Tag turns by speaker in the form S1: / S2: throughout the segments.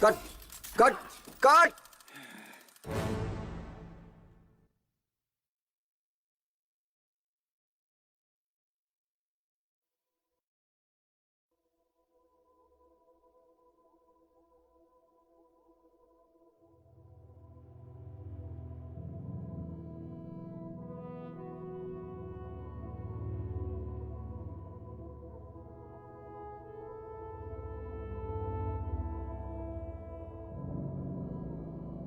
S1: Cut cut cut.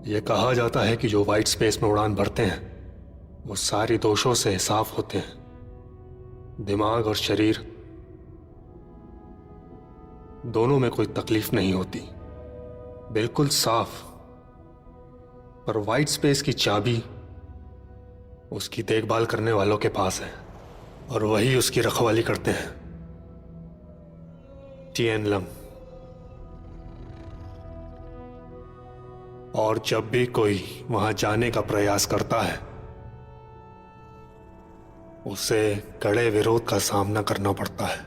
S2: ये कहा जाता है कि जो वाइट स्पेस में उड़ान भरते हैं वो सारी दोषों से साफ होते हैं। दिमाग और शरीर दोनों में कोई तकलीफ नहीं होती, बिल्कुल साफ। पर वाइट स्पेस की चाबी उसकी देखभाल करने वालों के पास है और वही उसकी रखवाली करते हैं। TN lung. और जब भी कोई वहां जाने का प्रयास करता है उसे कड़े विरोध का सामना करना पड़ता है।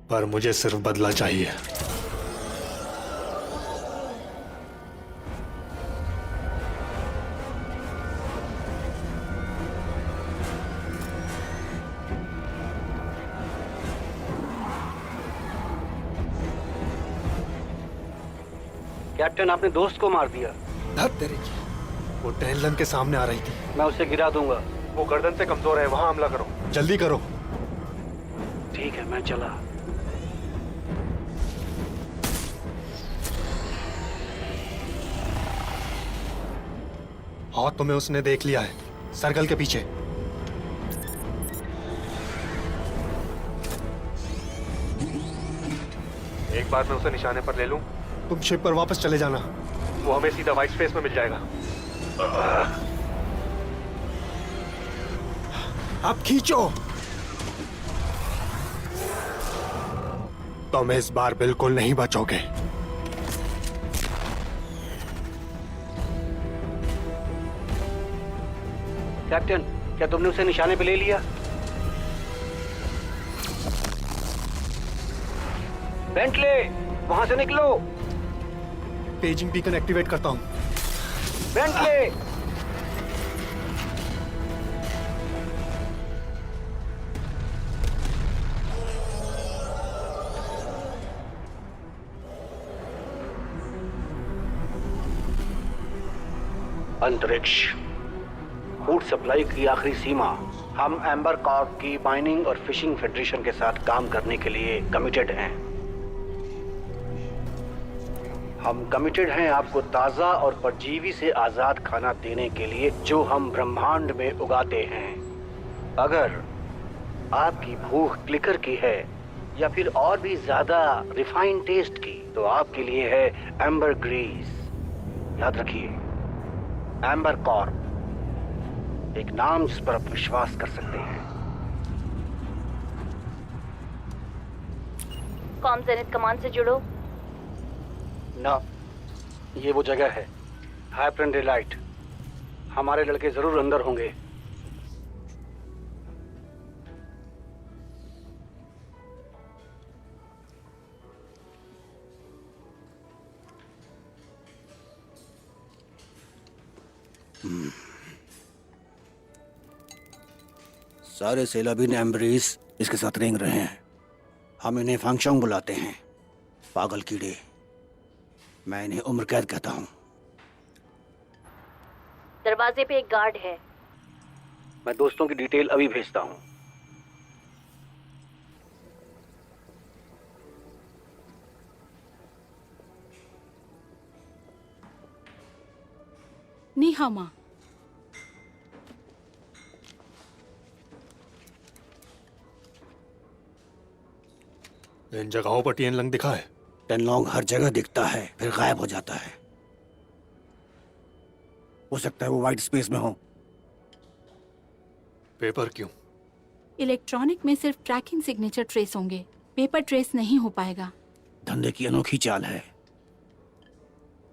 S2: पर मुझे सिर्फ बदला चाहिए।
S3: कैप्टन, आपने दोस्त को मार दिया।
S2: धत तेरे की। वो टेनलन के सामने आ रही थी।
S3: मैं उसे गिरा दूंगा।
S2: वो गर्दन से कमजोर है, वहां हमला करो, जल्दी करो।
S3: ठीक है, मैं चला।
S2: हाँ, तुम्हें उसने देख लिया है, सर्कल के पीछे। एक बार मैं उसे निशाने पर ले लूं, तुम शिप पर वापस चले जाना। वो हमें सीधा वाइट स्पेस में मिल जाएगा। अब खींचो। तुम इस बार बिल्कुल नहीं बचोगे।
S3: कैप्टन, क्या तुमने उसे निशाने पे ले लिया? बेंटले, वहां से निकलो।
S2: पेजिंग बीकन एक्टिवेट करता हूं।
S3: बेंटले! अंतरिक्ष, फूड सप्लाई की आखिरी सीमा। हम एम्बर कॉर्प की माइनिंग और फिशिंग फेडरेशन के साथ काम करने के लिए कमिटेड हैं। हम कमिटेड हैं आपको ताज़ा और परजीवी से आज़ाद खाना देने के लिए जो हम ब्रह्मांड में उगाते हैं। अगर आपकी भूख क्लिकर की है या फिर और भी ज़्यादा रिफाइंड टेस्ट की, तो आपके लिए है एम्बर ग्रीस। याद रखिए, एम्बर कॉर्प, एक नाम जिस पर आप विश्वास कर सकते हैं।
S4: कॉम जेनिथ कमांड से जुड़ो।
S3: ना, ये वो जगह है, हाइपरन डेलाइट। हमारे लड़के जरूर अंदर होंगे।
S5: सारे सेलाबिन एम्ब्रीज इसके साथ रेंग रहे हैं। हम इन्हें फंक्शंग बुलाते हैं, पागल कीड़े। मैं इन्हें उम्र कैद कहता हूँ।
S4: दरवाजे पे एक गार्ड है।
S3: मैं दोस्तों की डिटेल अभी भेजता हूँ।
S6: निहामा,
S2: इन जगहों पर टिएन लंग दिखा है?
S5: टेनलोंग हर जगह दिखता है, फिर गायब हो जाता है। हो सकता है वो वाइट स्पेस में हो।
S2: पेपर क्यों?
S6: इलेक्ट्रॉनिक में सिर्फ ट्रैकिंग सिग्नेचर ट्रेस होंगे, पेपर ट्रेस नहीं हो पाएगा।
S5: धंधे की अनोखी चाल है।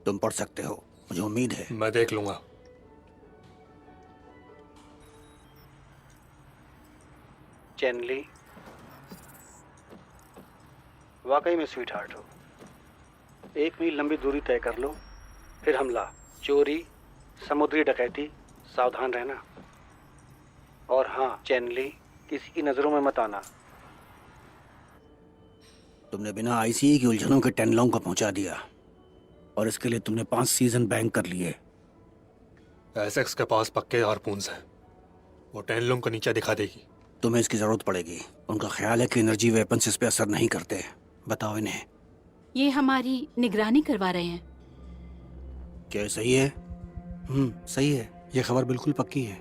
S5: तुम पढ़ सकते हो, मुझे उम्मीद है।
S2: मैं देख लूंगा।
S3: चेनली, वाकई में स्वीट हार्ट हो। 1 मील लंबी दूरी तय कर लो, फिर हमला, चोरी, समुद्री डकैती, सावधान रहना। और हाँ चैनली, किसी की नजरों में मत आना।
S5: तुमने बिना आईसीई की उलझनों के टेनलोंग को पहुंचा दिया और इसके लिए तुमने 5 सीजन बैंक कर लिए।
S2: एसेक्स के पास पक्के हारपून्स हैं, वो टेनलुंग को नीचे दिखा देगी।
S5: तुम्हें इसकी जरूरत पड़ेगी। उनका ख्याल है कि एनर्जी वेपन्स इस पे असर नहीं करते। बताओ इन्हें।
S6: ये हमारी निगरानी करवा रहे हैं।
S5: क्या ये सही है? सही है। ये खबर बिल्कुल पक्की है।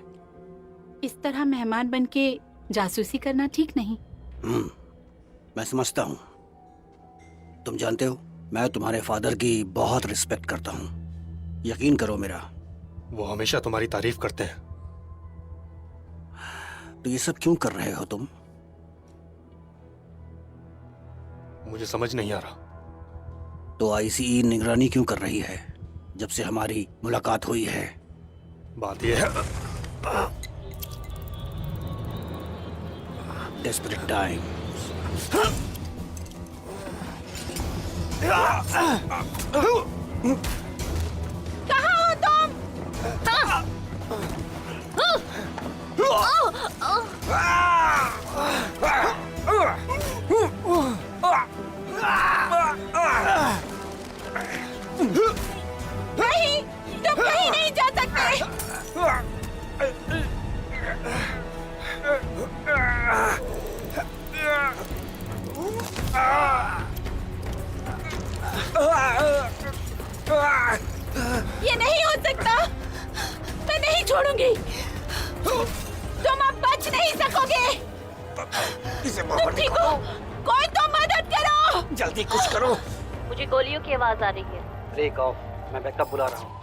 S6: इस तरह मेहमान बन के जासूसी करना ठीक नहीं।
S5: मैं समझता हूँ। तुम जानते हो, मैं तुम्हारे फादर की बहुत रिस्पेक्ट करता हूँ। यकीन करो मेरा।
S2: वो हमेशा तुम्हारी तारीफ करते हैं।
S5: तो ये सब क्यों कर रहे हो तुम?
S2: मुझे समझ नहीं आ रहा।
S5: तो आईसीई निगरानी क्यों कर रही है जब से हमारी मुलाकात हुई है?
S2: बात यह है,
S5: डेस्परेट टाइम।
S6: कहाँ हो तुम? नहीं, तुम कहीं नहीं जा सकते। ये नहीं हो सकता। मैं नहीं छोड़ूंगी। तुम अब बच नहीं सकोगे। तुम ठीक हो? कोई तो मदद करो।
S5: जल्दी कुछ करो।
S4: मुझे गोलियों की आवाज आ रही है।
S3: ब्रेक ऑफ, मैं बैकअप बुला रहा हूँ।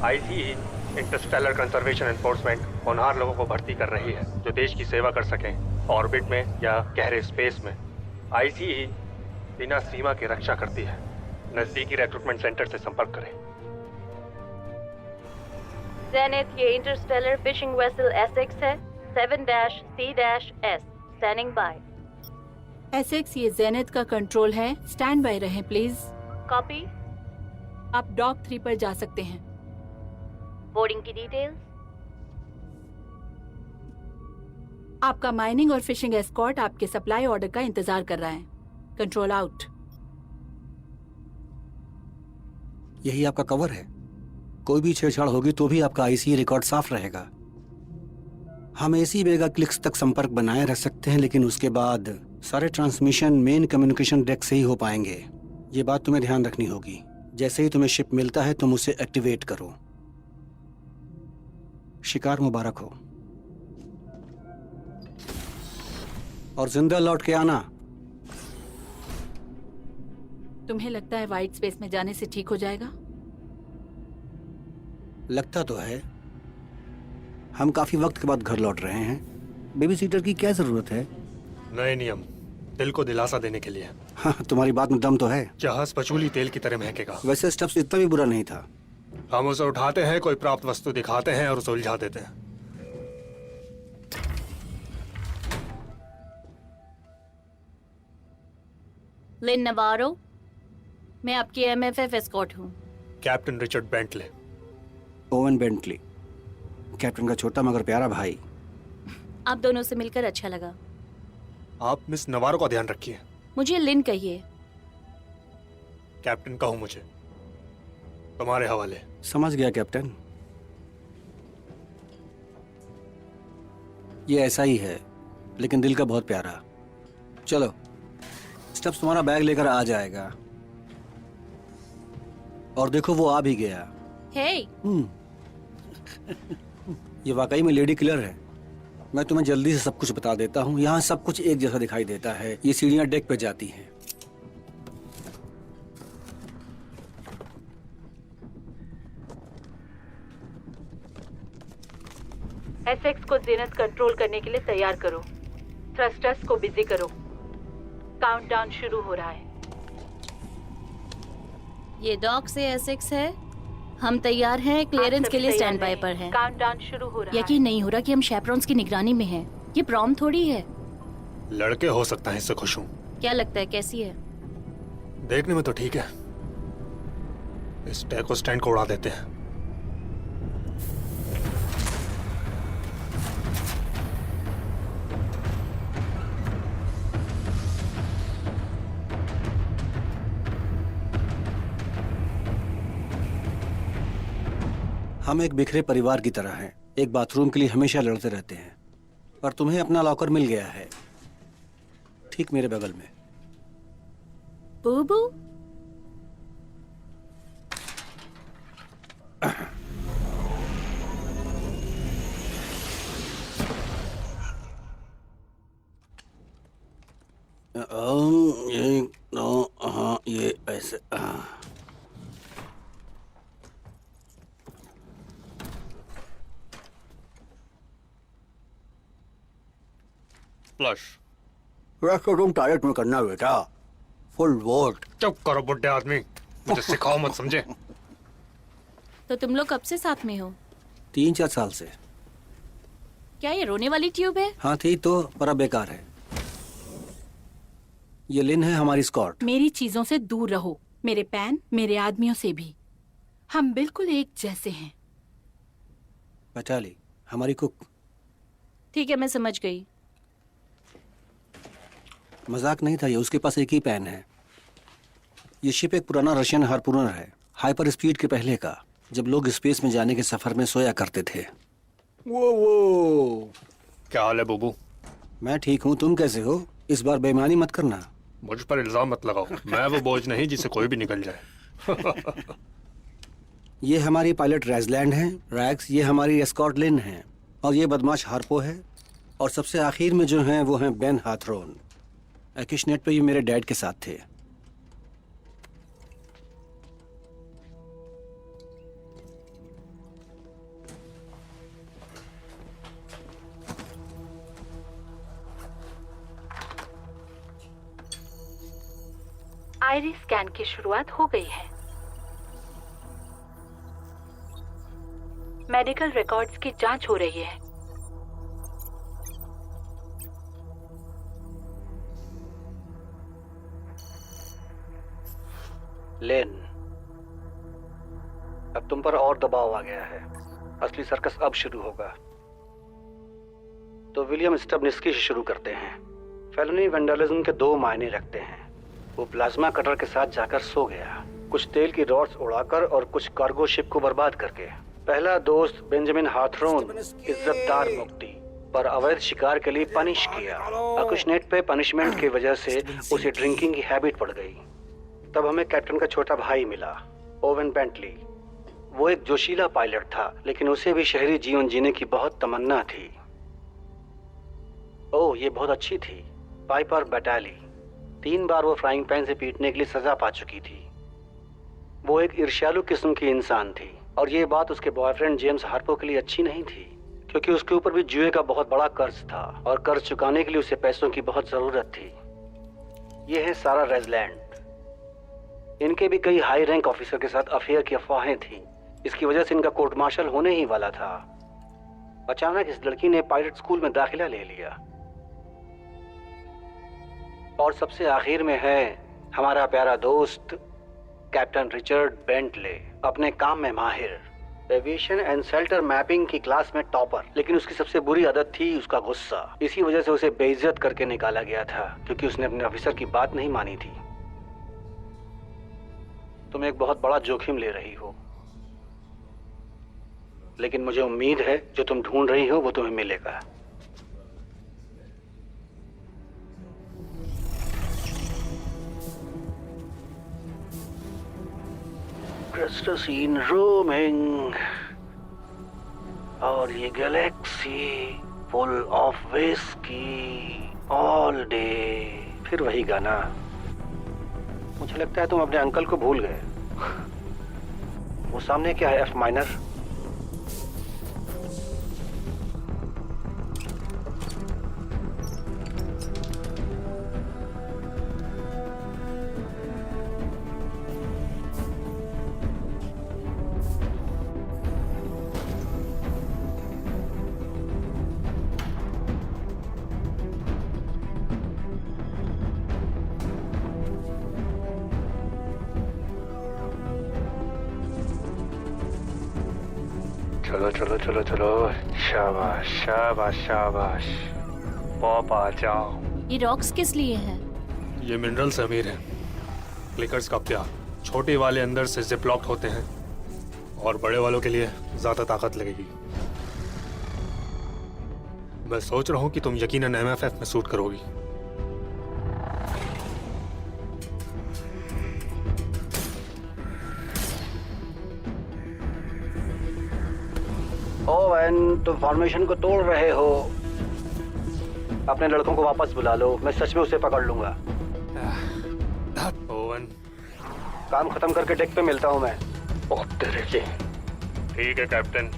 S2: आईसीई इंटरस्टेलर कंजर्वेशन एनफोर्समेंट होनहार लोगों को भर्ती कर रही है जो देश की सेवा कर सकें, ऑर्बिट में या गहरे स्पेस में। आईसीई बिना सीमा की रक्षा करती है। नजदीकी रिक्रूटमेंट सेंटर से संपर्क करें।
S4: जेनिथ, ये इंटरस्टेलर फिशिंग वेसल एसेक्स है। 7-C-S standing bye.
S6: एसेक्स, ये जेनिथ का कंट्रोल है। स्टैंड बाय रहें प्लीज।
S4: कॉपी।
S6: आप डॉक 3 पर जा सकते हैं।
S4: बोर्डिंग की डिटेल्स।
S6: आपका माइनिंग और फिशिंग एस्कॉर्ट आपके सप्लाई ऑर्डर का इंतजार कर रहा है। Control out.
S5: यही आपका कवर है। कोई भी छेड़छाड़ होगी तो भी आपका आईसीई रिकॉर्ड साफ रहेगा। हम एसी मेगा क्लिक्स तक संपर्क बनाए रह सकते हैं, लेकिन उसके बाद सारे ट्रांसमिशन मेन कम्युनिकेशन डेक से ही हो पाएंगे। ये बात तुम्हें ध्यान रखनी होगी। जैसे ही तुम्हें शिप मिलता है तुम उसे एक्टिवेट करो। शिकार मुबारक हो और जिंदा लौट के आना।
S6: तुम्हें लगता है वाइट स्पेस में जाने से ठीक हो जाएगा?
S5: लगता तो है। हम काफी वक्त के बाद घर लौट रहे हैं। बेबी सीटर की क्या जरूरत है?
S2: नए नियम दिल को दिलासा देने के लिए।
S5: हाँ, तुम्हारी बात में दम तो है।
S2: जहाज पचूली तेल की तरह महकेगा।
S5: वैसे स्टेप्स इतना भी बुरा नहीं था।
S2: हम उसे उठाते हैं, कोई प्राप्त वस्तु दिखाते हैं और उसे उलझा देते हैं।
S4: लिन नवारो, मैं आपकी MFF एस्कॉर्ट हूँ।
S2: Captain Richard Bentley.
S5: Oven Bentley, captain का छोटा मगर प्यारा भाई।
S4: आप दोनों से मिलकर अच्छा लगा।
S2: आप मिस नवारो का ध्यान रखिए।
S4: मुझे लिन कहिए।
S2: कैप्टन कहूँ मुझे, तुम्हारे हवाले।
S5: समझ गया कैप्टन। ये ऐसा ही है, लेकिन दिल का बहुत प्यारा। चलो, स्टेप्स तुम्हारा बैग लेकर आ जाएगा। और देखो वो आ भी गया।
S4: हे,
S5: ये वाकई में लेडी किलर है। मैं तुम्हें जल्दी से सब कुछ बता देता हूँ। यहाँ सब कुछ एक जैसा दिखाई देता है। ये सीढ़ियाँ डेक पे जाती हैं।
S6: एसेक्स को जेनिथ कंट्रोल करने के लिए तैयार करो। थ्रस्टर्स को बिजी करो। काउंटडाउन शुरू हो रहा है।
S4: ये डॉक से एसेक्स है। हम तैयार हैं, क्लियरेंस के लिए स्टैंड बाय पर हैं।
S6: काउंटडाउन शुरू हो रहा है।
S4: यकीन नहीं हो रहा कि हम शेपरॉन्स की निगरानी में हैं। ये प्रॉम थोड़ी है।
S2: लड़के हो सकता है इससे खुश हूं।
S4: क्या लगता है कैसी है?
S2: देखने में तो ठीक है। इस टैको स्टैंड को उड़ा देते हैं।
S5: हम एक बिखरे परिवार की तरह हैं। एक बाथरूम के लिए हमेशा लड़ते रहते हैं। पर तुम्हें अपना लॉकर मिल गया है, ठीक मेरे बगल में।
S4: बूबू,
S5: ये हाँ, ये ऐसे
S2: फ्लश।
S5: तो तुम टॉयलेट में करना बेटा, फुल वोट।
S2: चुप करो बुड्ढे आदमी, मुझे सिखाओ मत, समझे?
S4: तो तुम लोग कब से साथ में हो?
S5: 3-4 साल से।
S4: क्या ये रोने वाली ट्यूब है?
S5: हाँ थी तो, पर अब बेकार है। ये लिन है, हमारी स्कॉट।
S6: मेरी चीजों से दूर रहो, मेरे पैन, मेरे आदमियों से भी। हम बिल्कुल एक जैसे हैं।
S5: बचा ली, हमारी कुक।
S4: ठीक है, मैं समझ गई।
S5: मजाक नहीं था ये, उसके पास एक ही पैन है। ये शिप एक पुराना रशियन हार्पूनर है, हाइपर स्पीड के पहले का, जब लोग स्पेस में जाने के सफर में सोया करते थे। वो
S2: क्या हाल है बूबू?
S5: मैं ठीक हूँ, तुम कैसे हो? इस बार बेईमानी मत करना।
S2: मुझ पर इल्जाम मत लगाओ, मैं वो बोझ नहीं जिसे कोई भी निकल जाए।
S5: ये हमारी पायलट रेजलैंड है, रैक्स। ये हमारी एस्कॉर्ट लिन है, और ये बदमाश हार्पो है। और सबसे आखिर में जो हैं वो हैं बेन हाथरोन। एक्शनेट पे ये मेरे डैड के साथ थे।
S6: आईरिस स्कैन की शुरुआत हो गई है। मेडिकल रिकॉर्ड्स की जांच हो रही है।
S3: लेन, अब तुम पर और दबाव आ गया है। असली सर्कस अब शुरू होगा। तो विलियम स्टबनिस्की से शुरू करते हैं। फेलनी वेंडलिज्म के 2 मायने रखते हैं। वो प्लाज्मा कटर के साथ जाकर सो गया, कुछ तेल की रॉड्स उड़ाकर और कुछ कार्गो शिप को बर्बाद करके। पहला दोस्त बेंजामिन हाथरोन इज्जतदार मुक्ति पर अवैध शिकार के लिए पनिश किया। अकुशनेट पे पनिशमेंट की वजह से उसे ड्रिंकिंग की हैबिट पड़ गई। तब हमें कैप्टन का छोटा भाई मिला, ओवेन बेंटली। वो एक जोशीला पायलट था, लेकिन उसे भी शहरी जीवन जीने की बहुत तमन्ना थी। ओह, ये बहुत अच्छी थी, पाइपर बैटाली। 3 बार वो फ्राइंग पैन से पीटने के लिए सजा पा चुकी थी। वो एक ईर्ष्यालु किस्म की इंसान थी, और ये बात उसके बॉयफ्रेंड जेम्स हार्पो के लिए अच्छी नहीं थी, क्योंकि उसके ऊपर भी जुए का बहुत बड़ा कर्ज था, और कर्ज चुकाने के लिए उसे पैसों की बहुत जरूरत थी। ये है सारा रेजलैंड। इनके भी कई हाई रैंक ऑफिसर के साथ अफेयर की अफवाहें थी। इसकी वजह से इनका कोर्ट मार्शल होने ही वाला था। अचानक इस लड़की ने पायलट स्कूल में दाखिला ले लिया। और सबसे आखिर में है हमारा प्यारा दोस्त कैप्टन रिचर्ड बेंटले, अपने काम में माहिर, एविएशन एंड शेल्टर मैपिंग की क्लास में टॉपर। लेकिन उसकी सबसे बुरी आदत थी उसका गुस्सा। इसी वजह से उसे बेइज्जत करके निकाला गया था, क्योंकि उसने अपने ऑफिसर की बात नहीं मानी थी। तुम एक बहुत बड़ा जोखिम ले रही हो, लेकिन मुझे उम्मीद है जो तुम ढूंढ रही हो वो तुम्हें मिलेगा। क्रिस्टोसीन रोमिंग, और ये Galaxy full of whisky all day. फिर वही गाना। मुझे लगता है तुम अपने अंकल को भूल गए। वो सामने क्या है? F minor.
S2: चलो चलो चलो चलो, शाबाश शाबाश शाबाश। पॉप आ जाओ।
S4: ये रॉक्स किस लिए हैं?
S2: ये मिनरल्स अमीर हैं। क्लिकर्स का प्यार। छोटे वाले अंदर से जिप लॉक्ड होते हैं और बड़े वालों के लिए ज्यादा ताकत लगेगी। मैं सोच रहा हूँ कि तुम यकीनन एमएफएफ में सूट करोगी।
S3: ओवन, तुम फॉर्मेशन को तोड़ रहे हो। अपने लड़कों को वापस बुला लो, मैं सच में उसे पकड़ लूंगा।
S2: ओवन,
S3: काम खत्म करके डेक पे मिलता हूँ मैं।
S2: बहुत तेरे की। ठीक है कैप्टन।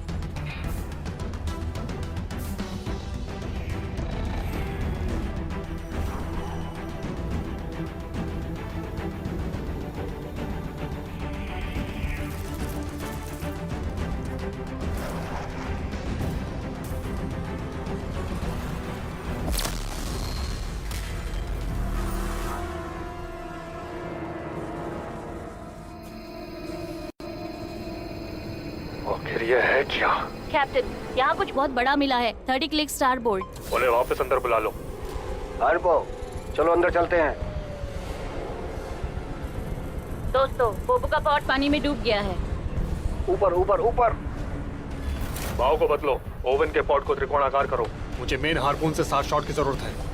S2: आखिर ये है क्या?
S4: कैप्टन, यहाँ कुछ बहुत बड़ा मिला है। 30 क्लिक स्टार बोर्ड।
S2: उन्हें वापस अंदर बुला लो।
S3: हरपो, चलो अंदर चलते हैं।
S4: दोस्तों, बोबो का पॉट पानी में डूब गया है।
S3: ऊपर ऊपर ऊपर।
S2: भाव को बदलो। ओवन के पॉट को त्रिकोणाकार करो। मुझे मेन हार्पून से 7 शॉट की जरूरत है।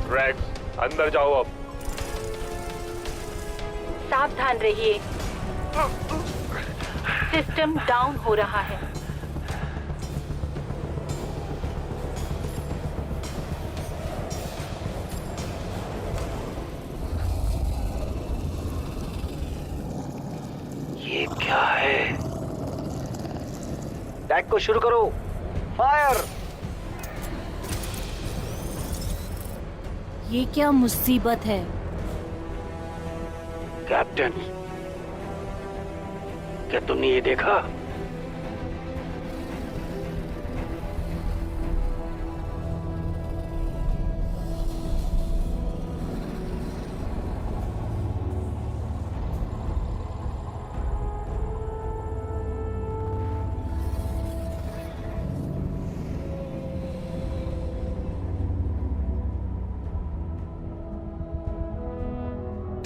S2: रैक्स, अंदर जाओ अब।
S6: सावधान रहिए, सिस्टम डाउन हो रहा है।
S3: ये क्या है? डेक को शुरू करो। फायर!
S4: ये क्या मुसीबत है?
S3: कैप्टन, क्या तुमने ये देखा?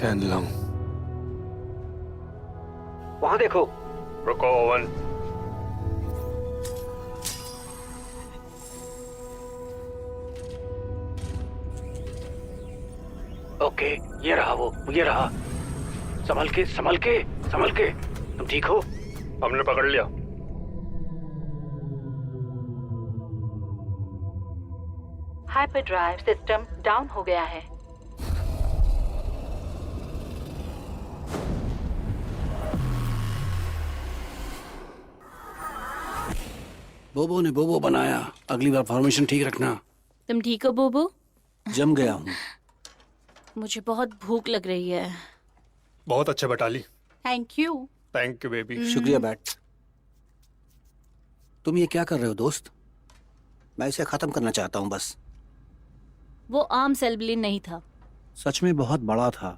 S2: टेनलॉन्ग।
S3: वहां देखो।
S2: रुको ओवन।
S3: ओके, ये रहा वो, ये रहा। संभल के, संभल के, संभल के। तुम ठीक हो?
S2: हमने पकड़ लिया।
S6: हाइपरड्राइव सिस्टम डाउन हो गया है।
S5: बोबो ने बोबो बनाया। अगली बार फॉर्मेशन ठीक रखना।
S4: तुम ठीक हो बोबो?
S5: जम गया हूँ।
S4: मुझे बहुत भूख लग रही है।
S2: बहुत अच्छे बटाली।
S6: Thank you.
S2: Thank you baby.
S5: शुक्रिया बैट। तुम ये क्या कर रहे हो दोस्त? मैं इसे खत्म करना चाहता हूँ बस।
S4: वो आम सेल्बलिन नहीं था।
S5: सच में बहुत बड़ा था।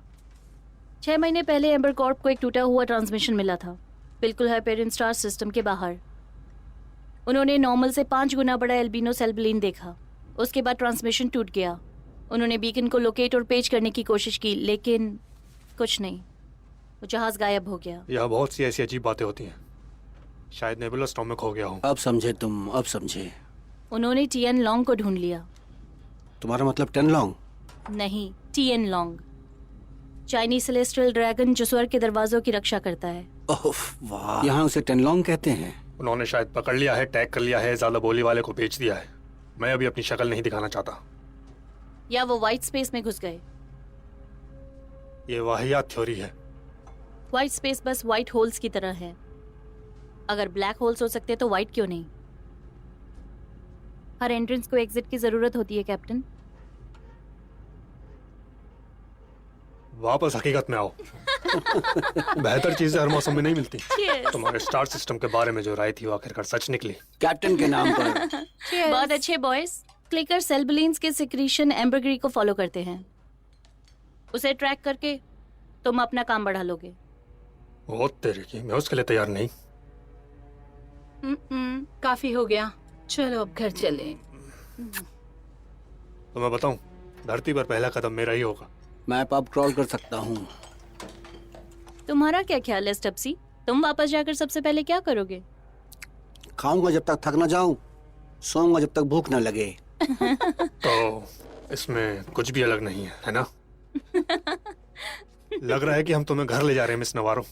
S4: 6 महीने पहले एम्बर कॉर्प को एक टूटा हुआ ट्रांसमिशन मिला था, बिल्कुल हाइपेरियन स्टार सिस्टम के बाहर। उन्होंने नॉर्मल से 5 गुना बड़ा एल्बिनो सेल्बलिन देखा। उसके बाद ट्रांसमिशन टूट गया। उन्होंने बीकन को लोकेट और पेज करने की कोशिश की, लेकिन कुछ नहीं। वो जहाज गायब हो गया।
S2: यहाँ बहुत सी ऐसी अजीब बातें होती हैं। शायद नेबुला स्टॉमक हो गया हो।
S5: अब समझे तुम, अब समझे।
S4: उन्होंने टीएन लॉन्ग को ढूंढ लिया।
S5: तुम्हारा मतलब टेनलॉन्ग?
S4: नहीं, TN long, Chinese celestial dragon जो स्वर्ग के दरवाजों की रक्षा करता है।
S5: ओह वाह, यहाँ उसे टेनलॉन्ग कहते हैं।
S2: उन्होंने शायद पकड़ लिया है, टैग कर लिया है, ज्यादा बोली वाले को बेच दिया है। मैं अभी अपनी शक्ल नहीं दिखाना चाहता।
S4: या वो व्हाइट स्पेस में घुस गए।
S2: ये वाहियात थ्योरी है।
S4: White space bus white holes की तरह है। अगर ब्लैक होल्स हो सकते तो व्हाइट क्यों नहीं? हर एंट्रेंस को एग्जिट की जरूरत होती है कैप्टन।
S2: वापस हकीकत में आओ। बेहतर चीजें हर मौसम में नहीं मिलती। तुम्हारे स्टार सिस्टम के बारे में जो राय थी वो आखिरकार सच निकली।
S5: कैप्टन के नाम पर।
S4: बहुत अच्छे बॉयज। क्लिकर सेलबलिन्स के सिक्रीशन एम्बरग्री को फॉलो करते हैं। उसे ट्रैक करके तुम अपना काम बढ़ा लोगे।
S2: वो तेरे की, मैं उसके लिए तैयार नहीं।
S6: काफी हो गया, चलो अब घर चले।
S2: तो मैं बताऊं, धरती पर पहला कदम मेरा ही होगा।
S5: मैं पब क्रॉल कर सकता हूँ।
S4: तुम्हारा क्या ख्याल है स्टप्सी? तुम वापस जाकर सबसे पहले क्या करोगे?
S5: खाऊंगा जब तक थक न जाऊं, सोऊंगा जब तक भूख न लगे।
S2: तो इसमें कुछ भी अलग नहीं है ना? लग रहा है कि हम तुम्हें घर ले जा रहे हैं मिस नवारो।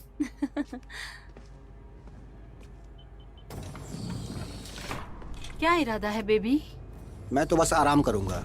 S6: क्या इरादा है बेबी?
S5: मैं तो बस आराम करूंगा।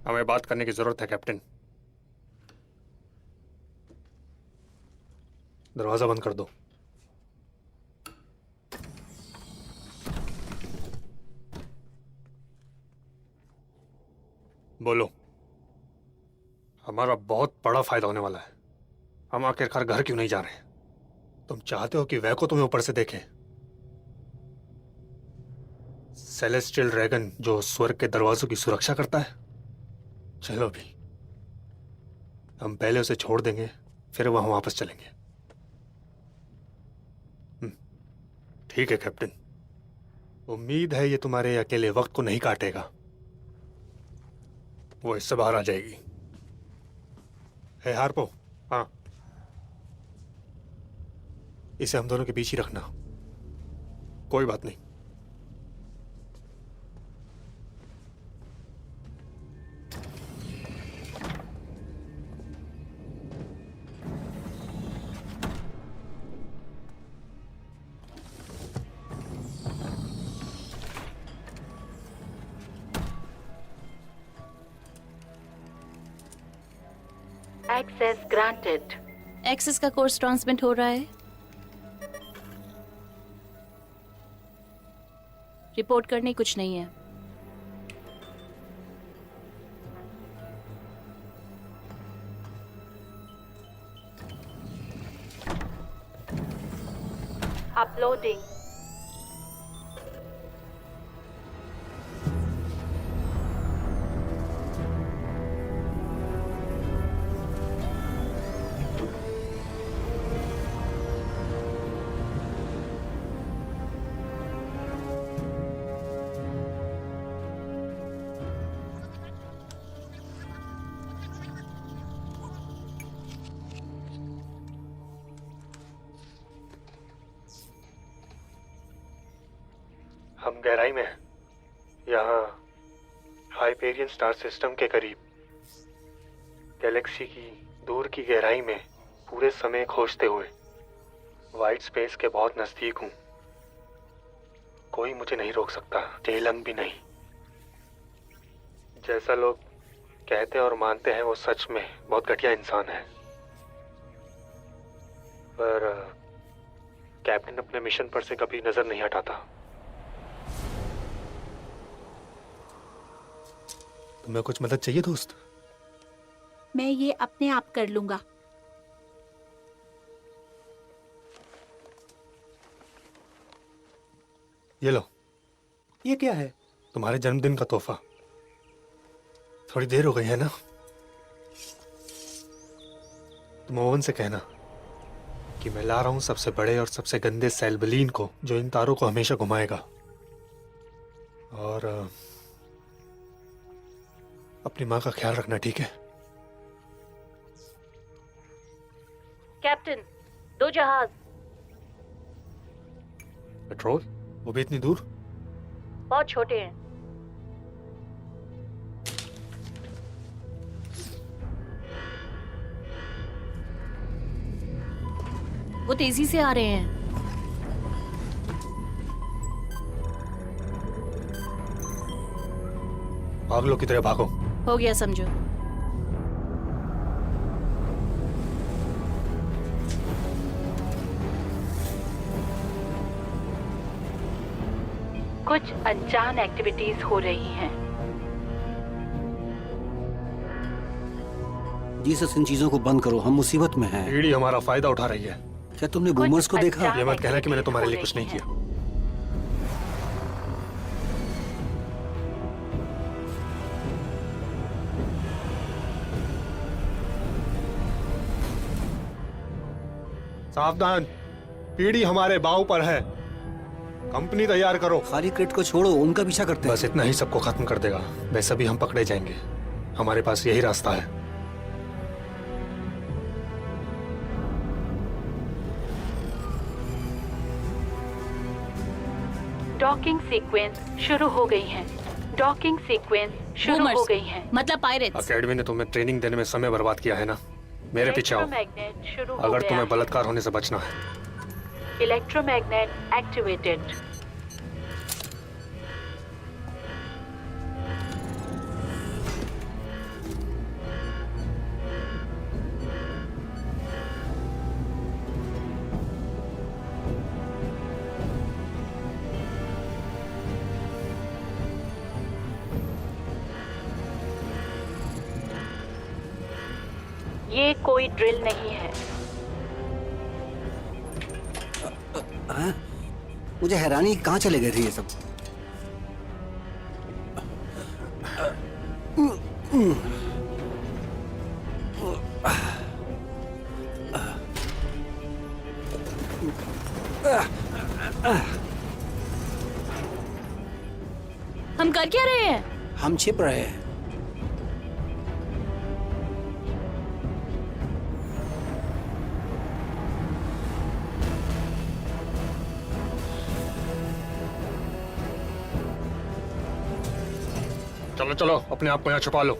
S2: हमें बात करने की जरूरत है कैप्टन। दरवाजा बंद कर दो। बोलो। हमारा बहुत बड़ा फायदा होने वाला है। हम आखिरकार घर क्यों नहीं जा रहे? तुम चाहते हो कि वह को तुम्हें ऊपर से देखे? सेलेस्टियल ड्रैगन जो स्वर्ग के दरवाजों की सुरक्षा करता है। चलो भी, हम पहले उसे छोड़ देंगे, फिर वहां वापस चलेंगे। ठीक है कैप्टन। उम्मीद है ये तुम्हारे अकेले वक्त को नहीं काटेगा। वो इससे बाहर आ जाएगी। है हार्पो? हाँ, इसे हम दोनों के बीच ही रखना। कोई बात नहीं।
S6: Access granted.
S4: एक्सेस का कोर्स ट्रांसमिट हो रहा है। रिपोर्ट करने कुछ नहीं है।
S6: अपलोडिंग।
S2: हम गहराई में हैं। यहाँ हाइपेरियन स्टार सिस्टम के करीब, गैलेक्सी की दूर की गहराई में पूरे समय खोजते हुए वाइट स्पेस के बहुत नजदीक हूँ। कोई मुझे नहीं रोक सकता, टेलंग भी नहीं। जैसा लोग कहते हैं और मानते हैं वो सच में बहुत घटिया इंसान है। पर कैप्टन अपने मिशन पर से कभी नजर नहीं हटाता। तुम्हें कुछ मदद चाहिए दोस्त?
S6: मैं ये अपने आप कर लूंगा।
S2: ये लो,
S5: ये क्या है?
S2: तुम्हारे जन्मदिन का तोहफा। थोड़ी देर हो गई है ना। तुम ओवन से कहना कि मैं ला रहा हूं सबसे बड़े और सबसे गंदे सेल्बलीन को, जो इन तारों को हमेशा घुमाएगा। और अपनी माँ का ख्याल रखना, ठीक है?
S4: कैप्टन, 2 जहाज।
S2: पेट्रोल? वो भी इतनी दूर?
S4: बहुत छोटे हैं। वो तेजी से आ रहे हैं।
S2: भाग लो, किधर भागो।
S4: हो गया, समझो।
S6: कुछ अनजान एक्टिविटीज हो रही हैं।
S5: जीसस, इन चीजों को बंद करो, हम मुसीबत में हैं।
S2: ईडी हमारा फायदा उठा रही है।
S5: क्या तुमने बूमर्स को देखा?
S2: ये मत कहना कि मैंने तुम्हारे लिए कुछ नहीं किया। सावधान, पीढ़ी हमारे बाव पर है। कंपनी तैयार करो।
S5: खाली क्रेट को छोड़ो, उनका पीछा करते हैं।
S2: बस इतना ही सबको खत्म कर देगा। वैसे भी हम पकड़े जाएंगे, हमारे पास यही रास्ता है।
S6: डॉकिंग सीक्वेंस शुरू हो गई है। डॉकिंग सीक्वेंस शुरू हो गई है।
S4: मतलब पायरेट्स।
S2: अकेडमी ने तुम्हें ट्रेनिंग देने में समय बर्बाद किया है ना। मेरे पीछे आओ
S6: इलेक्ट्रोमैग्नेट शुरू हो
S2: अगर
S6: गया
S2: तुम्हें
S6: है।
S2: बलात्कार होने से बचना है।
S6: Electromagnet activated. ये कोई ड्रिल नहीं है।
S5: हाँ? मुझे हैरानी, कहाँ चले गए थे ये सब?
S4: हम कर क्या रहे हैं?
S5: हम छिप रहे हैं।
S2: चलो चलो, अपने आप को यहाँ छुपा लो।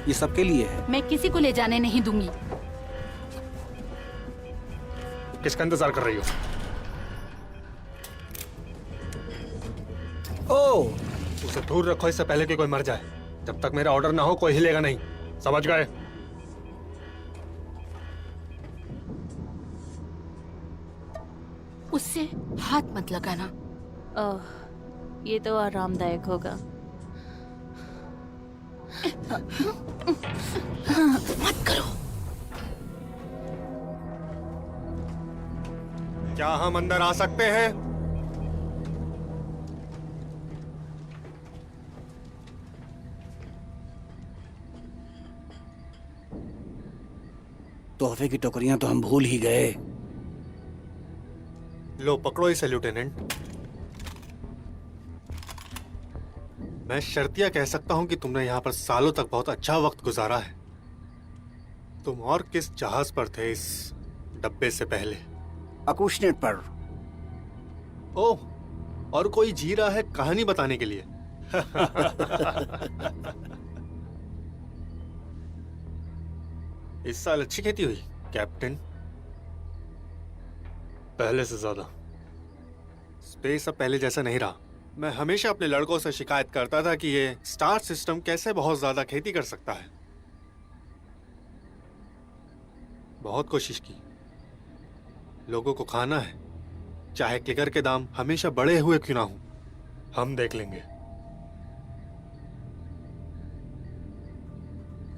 S5: ये सबके लिए है।
S4: मैं किसी को ले जाने नहीं दूंगी।
S2: किसका इंतजार कर रही हो?
S5: ओह,
S2: उसे दूर रखो इससे पहले कि कोई मर जाए। जब तक मेरा ऑर्डर ना हो कोई हिलेगा नहीं, समझ गए?
S6: उससे हाथ मत लगाना।
S4: ओह, ये तो आरामदायक होगा।
S6: मत करो।
S2: क्या हम अंदर आ सकते हैं?
S5: तोहफे की टोकरियां तो हम भूल ही गए।
S2: लो पकड़ो इसे लेफ्टिनेंट। मैं शर्तिया कह सकता हूं कि तुमने यहां पर सालों तक बहुत अच्छा वक्त गुजारा है। तुम और किस जहाज पर थे इस डब्बे से पहले?
S5: अकुशनेट पर।
S2: ओह, और कोई जी रहा है कहानी बताने के लिए। इस साल अच्छी खेती हुई कैप्टन, पहले से ज्यादा। स्पेस अब पहले जैसा नहीं रहा। मैं हमेशा अपने लड़कों से शिकायत करता था कि ये स्टार सिस्टम कैसे बहुत ज्यादा खेती कर सकता है। बहुत कोशिश की, लोगों को खाना है, चाहे क्लिकर के दाम हमेशा बढ़े हुए क्यों ना हो। हम देख लेंगे।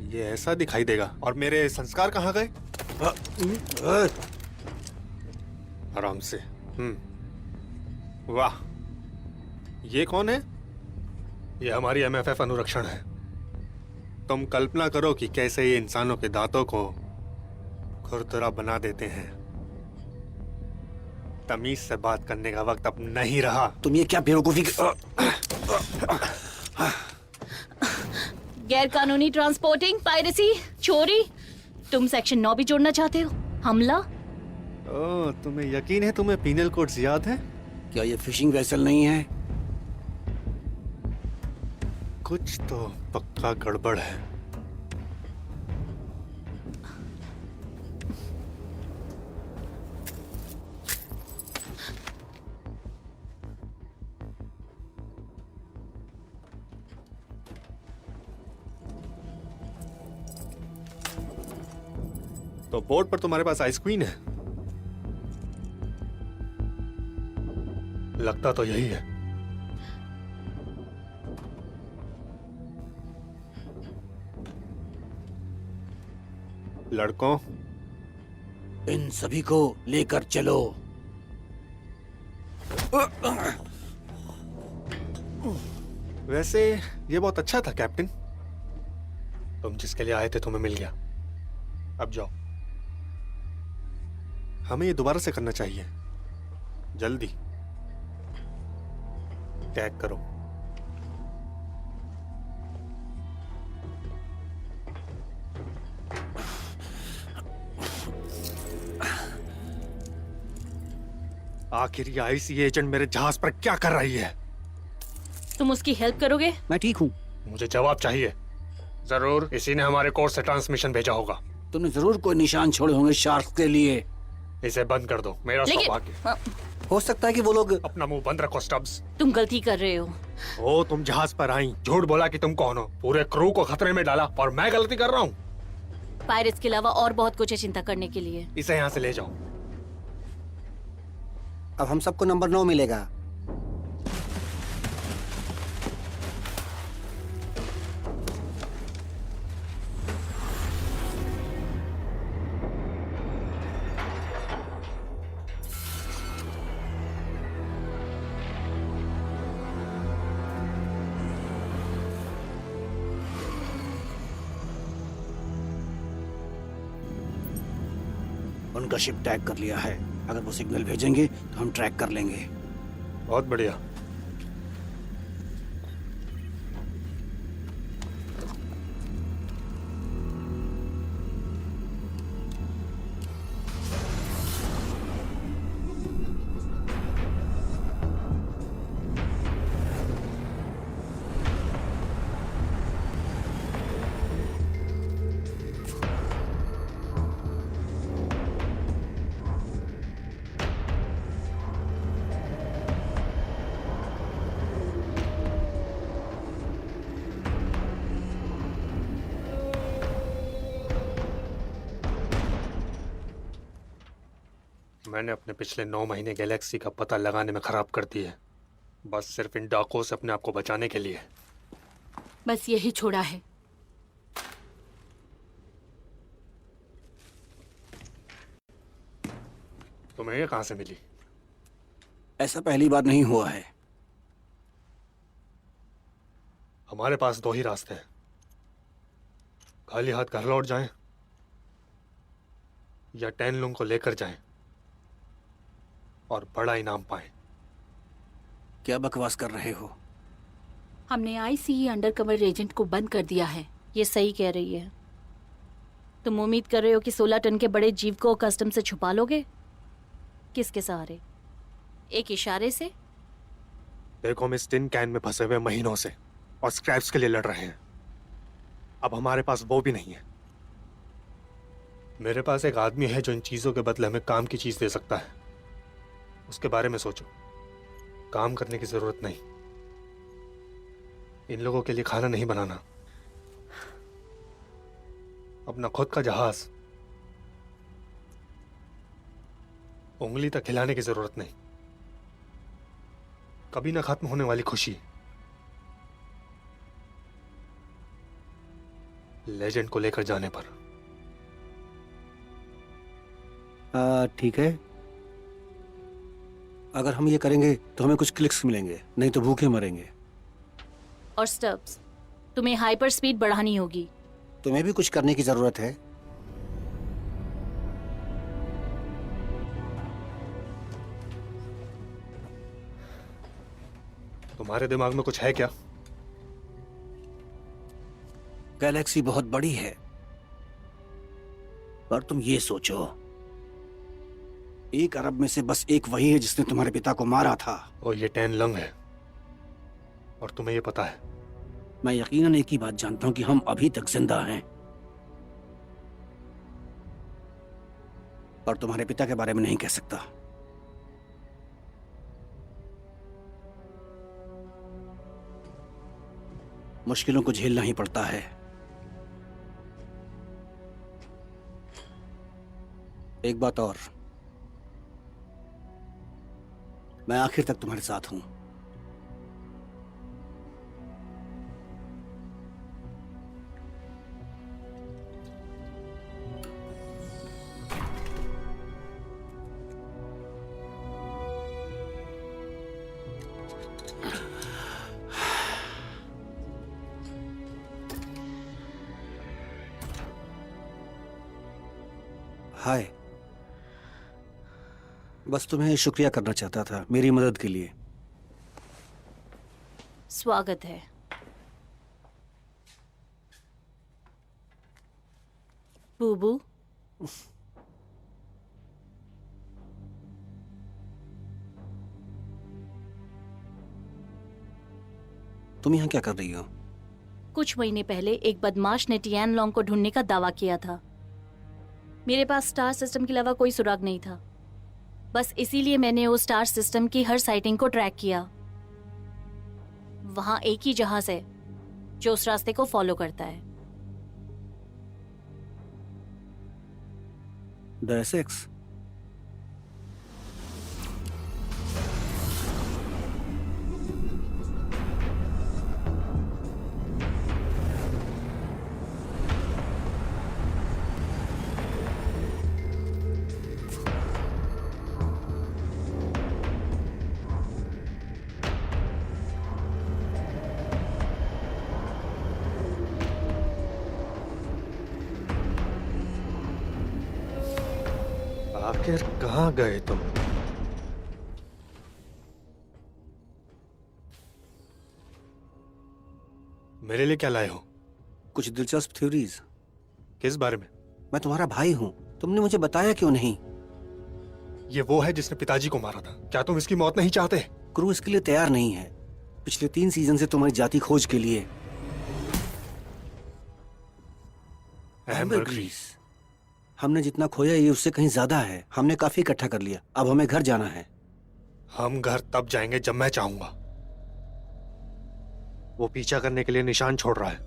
S2: ये ऐसा दिखाई देगा। और मेरे संस्कार कहाँ गए? आराम से। वाह, ये कौन है? ये हमारी एमएफएफ अनुरक्षण है। तुम कल्पना करो कि कैसे ये इंसानों के दांतों को खुरदुरा बना देते हैं। तमीज से बात करने का वक्त अब नहीं रहा।
S5: तुम ये क्या बेवकूफी
S4: गैर कानूनी ट्रांसपोर्टिंग, पायरेसी, चोरी। तुम सेक्शन 9 भी जोड़ना चाहते हो? हमला।
S2: ओह, तुम्हें यकीन है तुम्हें पीनल कोड्स याद है?
S5: क्या ये फिशिंग वेसल नहीं है?
S2: कुछ तो पक्का गड़बड़ है। तो बोर्ड पर तुम्हारे पास आइस क्वीन है। लगता तो यही है। लड़कों,
S5: इन सभी को लेकर चलो।
S2: वैसे ये बहुत अच्छा था कैप्टन। तुम जिसके लिए आए थे तुम्हें मिल गया। अब जाओ। हमें ये दोबारा से करना चाहिए। जल्दी टैग करो। आखिर ये आईसी एजेंट मेरे जहाज पर क्या कर रही है?
S4: तुम उसकी हेल्प करोगे?
S5: मैं ठीक हूँ।
S2: मुझे जवाब चाहिए। जरूर इसी ने हमारे कोर्स से ट्रांसमिशन भेजा होगा।
S5: तुमने जरूर कोई निशान छोड़े होंगे शार्क के लिए।
S2: इसे बंद कर दो। मेरा सौभाग्य।
S5: हो सकता है कि वो लोग।
S2: अपना मुंह बंद रखो स्टब्स।
S4: तुम गलती कर रहे हो।
S2: ओ, तुम जहाज पर आई, झूठ बोला कि तुम कौन हो, पूरे क्रू को खतरे में डाला, और मैं गलती कर रहा हूँ।
S4: पायरेट्स के अलावा और बहुत कुछ है चिंता करने के लिए।
S2: इसे यहाँ से ले जाओ।
S5: अब हम सबको नंबर 9 मिलेगा। उनका शिप टैग कर लिया है। अगर वो सिग्नल भेजेंगे तो हम ट्रैक कर लेंगे।
S2: बहुत बढ़िया। मैंने अपने पिछले 9 महीने गैलेक्सी का पता लगाने में खराब कर दिए, बस सिर्फ इन डाकुओं से अपने आप को बचाने के लिए।
S6: बस यही छोड़ा है।
S2: तुम्हें ये कहां से मिली?
S5: ऐसा पहली बार नहीं हुआ है।
S2: हमारे पास 2 ही रास्ते हैं। खाली हाथ घर लौट जाएं या टैनलुंग को लेकर जाएं और बड़ा इनाम पाएं।
S5: क्या बकवास कर रहे हो?
S6: हमने आईसीई अंडरकवर एजेंट को बंद कर दिया है।
S4: ये सही कह रही है। तुम उम्मीद कर रहे हो कि 16 टन के बड़े जीव को कस्टम से छुपा लोगे? किसके सहारे? एक इशारे से?
S2: देखो, हम इस टिन कैन में फंसे हुए महीनों से और स्क्रैप्स के लिए लड़ रहे हैं। अब हमारे पास वो भी नहीं है। मेरे पास एक आदमी है जो इन चीजों के बदले हमें काम की चीज दे सकता है। उसके बारे में सोचो। काम करने की जरूरत नहीं। इन लोगों के लिए खाना नहीं बनाना। अपना खुद का जहाज। उंगली तक हिलाने की जरूरत नहीं। कभी ना खत्म होने वाली खुशी। लेजेंड को लेकर जाने पर।
S5: ठीक है। अगर हम ये करेंगे तो हमें कुछ क्लिक्स मिलेंगे, नहीं तो भूखे मरेंगे।
S4: और स्टब्स, तुम्हें हाइपर स्पीड बढ़ानी होगी।
S5: तुम्हें भी कुछ करने की जरूरत है।
S2: तुम्हारे दिमाग में कुछ है क्या?
S5: गैलेक्सी बहुत बड़ी है, पर तुम ये सोचो, 1 अरब में से बस एक वही है जिसने तुम्हारे पिता को मारा था।
S2: और ये टैन लंग है, और तुम्हें ये पता है।
S5: मैं यकीनन एक ही बात जानता हूं कि हम अभी तक जिंदा हैं, पर तुम्हारे पिता के बारे में नहीं कह सकता। मुश्किलों को झेलना ही पड़ता है। एक बात और, मैं आखिर तक तुम्हारे साथ हूं। हाय, बस तुम्हें शुक्रिया करना चाहता था मेरी मदद के लिए।
S4: स्वागत है। बूबू,
S5: तुम यहाँ क्या कर रही हो?
S4: कुछ महीने पहले एक बदमाश ने टियान लॉन्ग को ढूंढने का दावा किया था। मेरे पास स्टार सिस्टम के अलावा कोई सुराग नहीं था। बस इसीलिए मैंने उस स्टार सिस्टम की हर साइटिंग को ट्रैक किया। वहां एक ही जहाज है जो उस रास्ते को फॉलो करता है।
S5: The Essex.
S2: आखिर कहाँ गए तुम? मेरे लिए क्या लाए हो?
S5: कुछ दिलचस्प थ्योरीज।
S2: किस बारे में?
S5: मैं तुम्हारा भाई हूं, तुमने मुझे बताया क्यों नहीं?
S2: ये वो है जिसने पिताजी को मारा था। क्या तुम इसकी मौत नहीं चाहते?
S5: क्रू इसके लिए तैयार नहीं है। पिछले 3 सीजन से तुम्हारी जाति खोज के लिए
S2: एम्बरग्रीस।
S5: हमने जितना खोया ये उससे कहीं ज्यादा है। हमने काफी इकट्ठा कर लिया, अब हमें घर जाना है।
S2: हम घर तब जाएंगे जब मैं चाहूंगा। वो पीछा करने के लिए निशान छोड़ रहा है।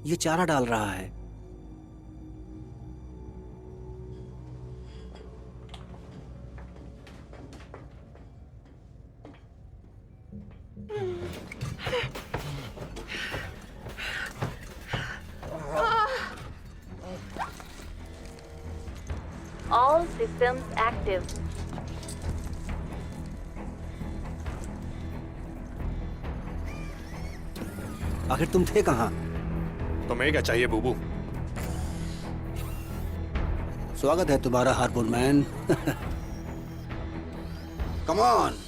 S5: ये चारा डाल रहा है।
S4: All systems active.
S5: आखिर तुम थे कहाँ?
S2: तुम्हें क्या चाहिए बूबू?
S5: स्वागत है तुम्हारा हार्पून मैन। Come on.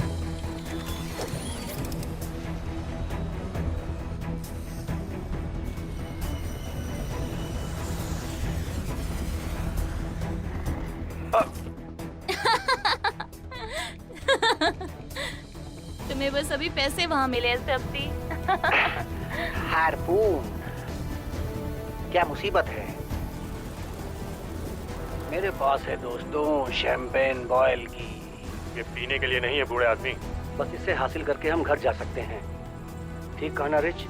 S4: तुम्हें बस अभी पैसे वहां मिले सब्जी।
S3: हार्पून, क्या मुसीबत है? मेरे पास है दोस्तों शैंपेन बॉयल की।
S2: ये पीने के लिए नहीं है बूढ़े आदमी।
S3: बस इसे हासिल करके हम घर जा सकते हैं। ठीक कहा ना रिच?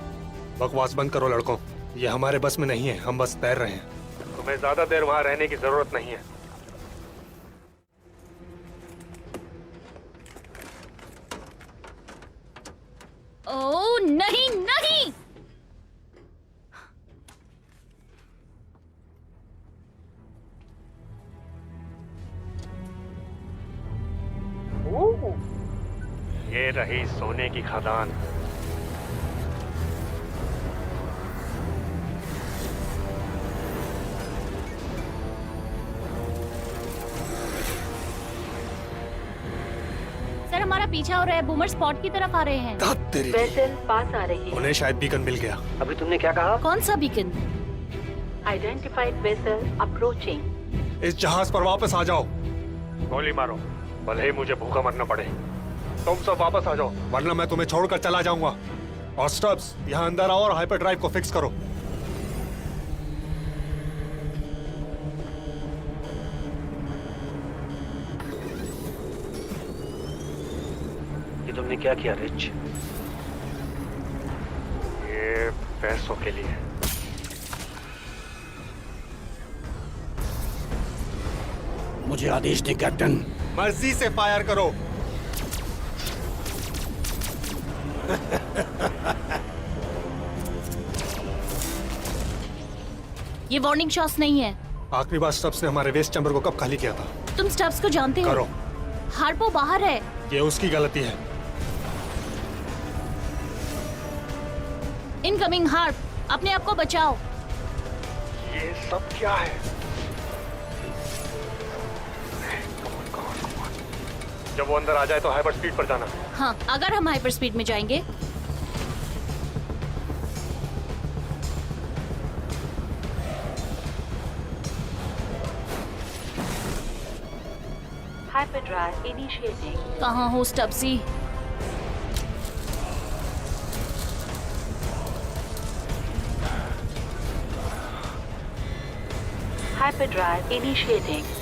S2: बकवास बंद करो लड़कों, ये हमारे बस में नहीं है। हम बस तैर रहे हैं। तुम्हें ज्यादा देर वहां रहने की जरूरत नहीं है।
S4: ओह नहीं नहीं,
S2: ये रही सोने की खदान।
S4: पीछा हो रहा है। बूमर स्पॉट की तरफ आ रहे हैं।
S2: धत तेरी की।
S6: वेसल पास आ रही है।
S2: उन्हें शायद बीकन मिल गया।
S3: अभी तुमने क्या कहा?
S4: कौन सा बीकन?
S6: Identified vessel approaching.
S2: इस जहाज पर वापस आ जाओ। गोली मारो, भले ही मुझे भूखा मरना पड़े। तुम सब वापस आ जाओ, वरना मैं तुम्हें छोड़कर चला जाऊंगा। और स्टब्स, यहाँ अंदर आओ और हाइपर ड्राइव को फिक्स करो।
S3: ये तुमने क्या किया रिच?
S2: ये पैसों के लिए।
S5: मुझे आदेश दे कैप्टन।
S2: मर्जी से फायर करो।
S4: ये वार्निंग शॉट्स नहीं है।
S2: आखिरी बार स्टब्स ने हमारे वेस्ट चैम्बर को कब खाली किया था?
S4: तुम स्टब्स को जानते हो?
S2: करो।
S4: हार्पो बाहर है।
S2: ये उसकी गलती है।
S4: इनकमिंग हार्प, अपने आप को बचाओ।
S2: ये सब क्या है? जब वो अंदर आ जाए तो हाइपर स्पीड पर जाना।
S4: हाँ, अगर हम हाइपर स्पीड में जाएंगे
S6: हाइपरड्राइव इनिशिएटिंग।
S4: कहाँ हो स्टब्सी?
S6: Hyperdrive initiating.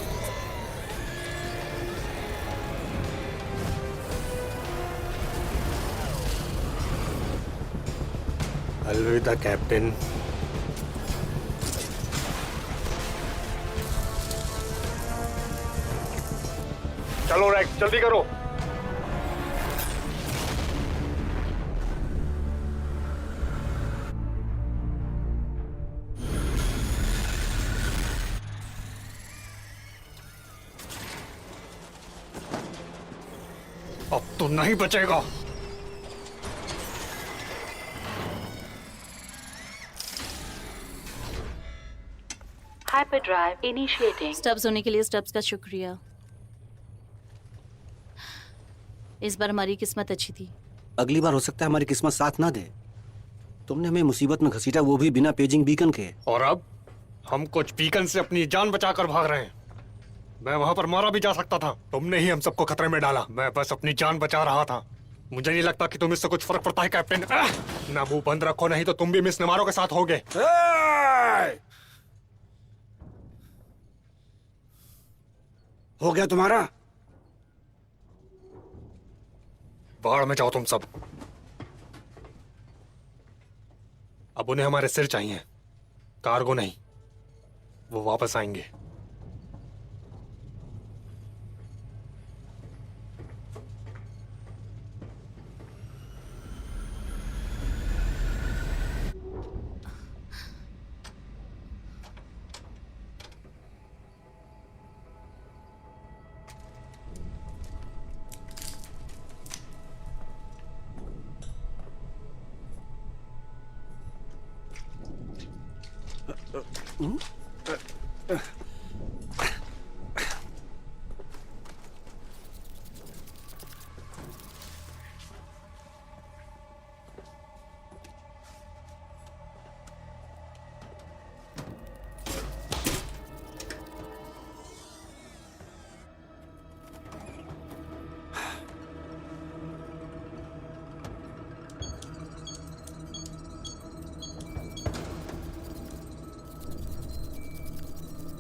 S2: अलविदा कैप्टन। चलो रैक, जल्दी करो। अब तो नहीं बचेगा।
S6: Hyperdrive initiating.
S4: स्टब्स होने के लिए स्टब्स का शुक्रिया। इस बार हमारी किस्मत अच्छी थी।
S5: अगली बार हो सकता है हमारी किस्मत साथ ना दे। तुमने हमें मुसीबत में घसीटा, वो भी बिना पेजिंग बीकन के।
S2: और अब हम कुछ बीकन से अपनी जान बचाकर भाग रहे हैं। मैं वहां पर मारा भी जा सकता था। तुमने ही हम सबको खतरे में डाला। मैं बस अपनी जान बचा रहा था। मुझे नहीं लगता कि तुम इससे कुछ फर्क पड़ता है कैप्टन। ना मुंह बंद रखो, नहीं तो तुम भी मिस नेमारो के साथ होगे।
S5: हो गया तुम्हारा?
S2: बाहर में जाओ तुम सब। अब उन्हें हमारे सिर चाहिए, कार्गो नहीं। वो वापस आएंगे।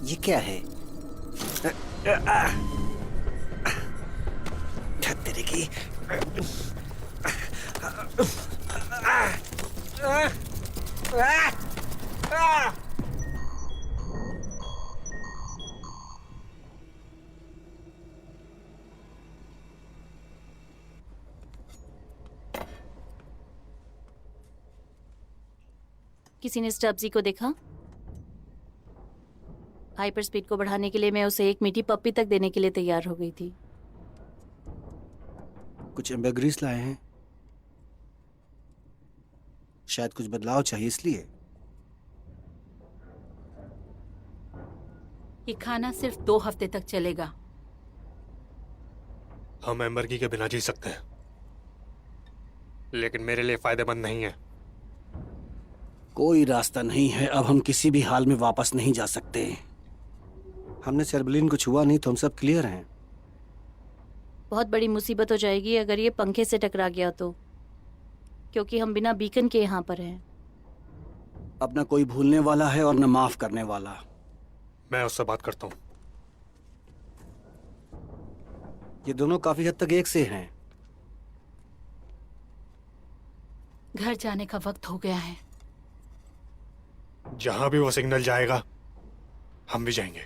S5: ये क्या है? तेरे की।
S4: किसी ने स्टब्सी को देखा? हाइपर स्पीड को बढ़ाने के लिए मैं उसे एक मीठी पप्पी तक देने के लिए तैयार हो गई थी।
S5: कुछ एम्बरग्रीस लाए हैं, शायद कुछ बदलाव चाहिए इसलिए।
S6: ये खाना सिर्फ 2 हफ्ते तक चलेगा।
S2: हम एम्बर्गी के बिना जी सकते हैं, लेकिन मेरे लिए फायदेमंद नहीं है।
S5: कोई रास्ता नहीं है, अब हम किसी भी हाल में वापस नहीं जा सकते। हमने सेर्बलिन को छुआ नहीं तो हम सब क्लियर हैं।
S4: बहुत बड़ी मुसीबत हो जाएगी अगर ये पंखे से टकरा गया तो, क्योंकि हम बिना बीकन के यहाँ पर हैं।
S5: अब न कोई भूलने वाला है और न माफ करने वाला।
S2: मैं उससे बात करता हूँ।
S5: ये दोनों काफी हद तक एक से हैं।
S6: घर जाने का वक्त हो गया है।
S2: जहां भी वो सिग्नल जाएगा हम भी जाएंगे।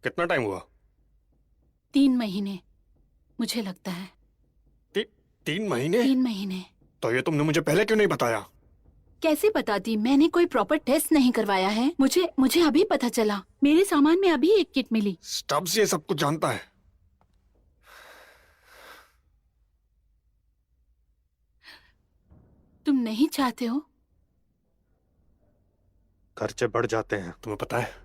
S2: कितना टाइम हुआ?
S6: 3 महीने मुझे लगता है।
S2: 3 महीने?
S6: 3 महीने।
S2: तो ये तुमने मुझे पहले क्यों नहीं बताया?
S6: कैसे बताती? मैंने कोई प्रॉपर टेस्ट नहीं करवाया है। मुझे अभी पता चला। मेरे सामान में अभी एक किट मिली।
S2: स्टब्स ये सब कुछ जानता है।
S6: तुम नहीं चाहते हो?
S2: खर्चे बढ़ जाते हैं, तुम्हें पता है।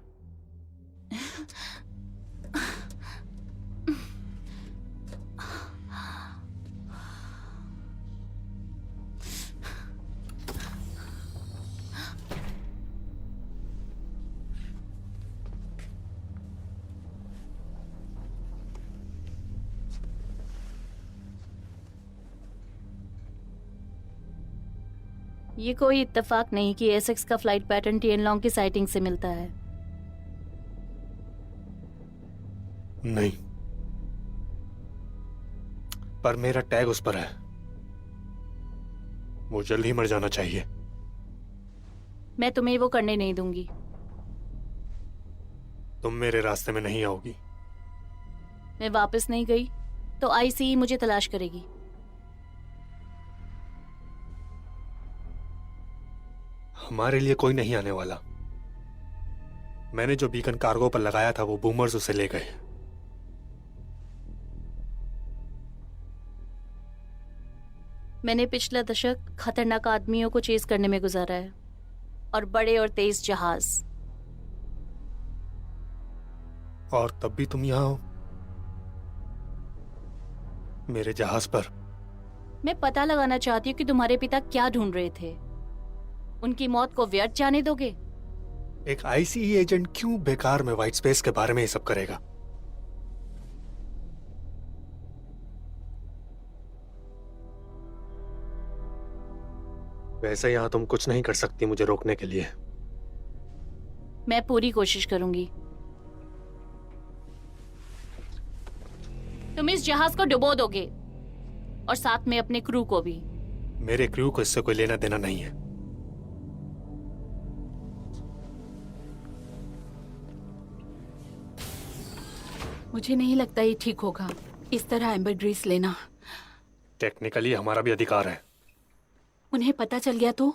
S4: ये कोई इत्तेफाक नहीं कि एसेक्स का फ्लाइट पैटर्न टिएन लॉन्ग की साइटिंग से मिलता है।
S2: नहीं, पर मेरा टैग उस पर है। वो जल्द ही मर जाना चाहिए।
S4: मैं तुम्हें वो करने नहीं दूंगी।
S2: तुम मेरे रास्ते में नहीं आओगी।
S4: मैं वापस नहीं गई तो आईसीई मुझे तलाश करेगी।
S2: हमारे लिए कोई नहीं आने वाला। मैंने जो बीकन कार्गो पर लगाया था वो बूमर्स उसे ले गए।
S4: मैंने पिछला दशक खतरनाक आदमियों को चेस करने में गुजारा है और बड़े और तेज जहाज।
S2: और तब भी तुम यहां हो, मेरे जहाज पर।
S4: मैं पता लगाना चाहती हूँ कि तुम्हारे पिता क्या ढूंढ रहे थे। उनकी मौत को व्यर्थ जाने दोगे?
S2: एक आईसीई एजेंट क्यों बेकार में व्हाइट स्पेस के बारे में ये सब करेगा? वैसे यहां तुम कुछ नहीं कर सकती मुझे रोकने के लिए।
S4: मैं पूरी कोशिश करूंगी। तुम इस जहाज को डुबो दोगे और साथ में अपने क्रू को भी।
S2: मेरे क्रू को इससे कोई लेना देना नहीं है।
S6: मुझे नहीं लगता ये ठीक होगा, इस तरह एम्बरग्रीस लेना।
S2: टेक्निकली हमारा भी अधिकार है।
S6: उन्हें पता चल गया तो?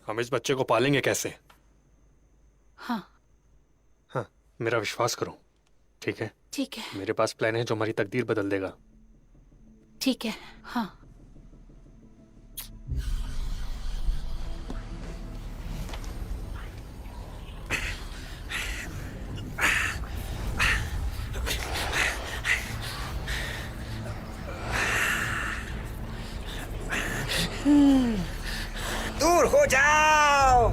S2: हम इस बच्चे को पालेंगे कैसे?
S6: हाँ
S2: हाँ, मेरा विश्वास करो, ठीक है?
S6: ठीक है।
S2: मेरे पास प्लान है जो हमारी तकदीर बदल देगा।
S6: ठीक है। हाँ।
S1: दूर हो जाओ।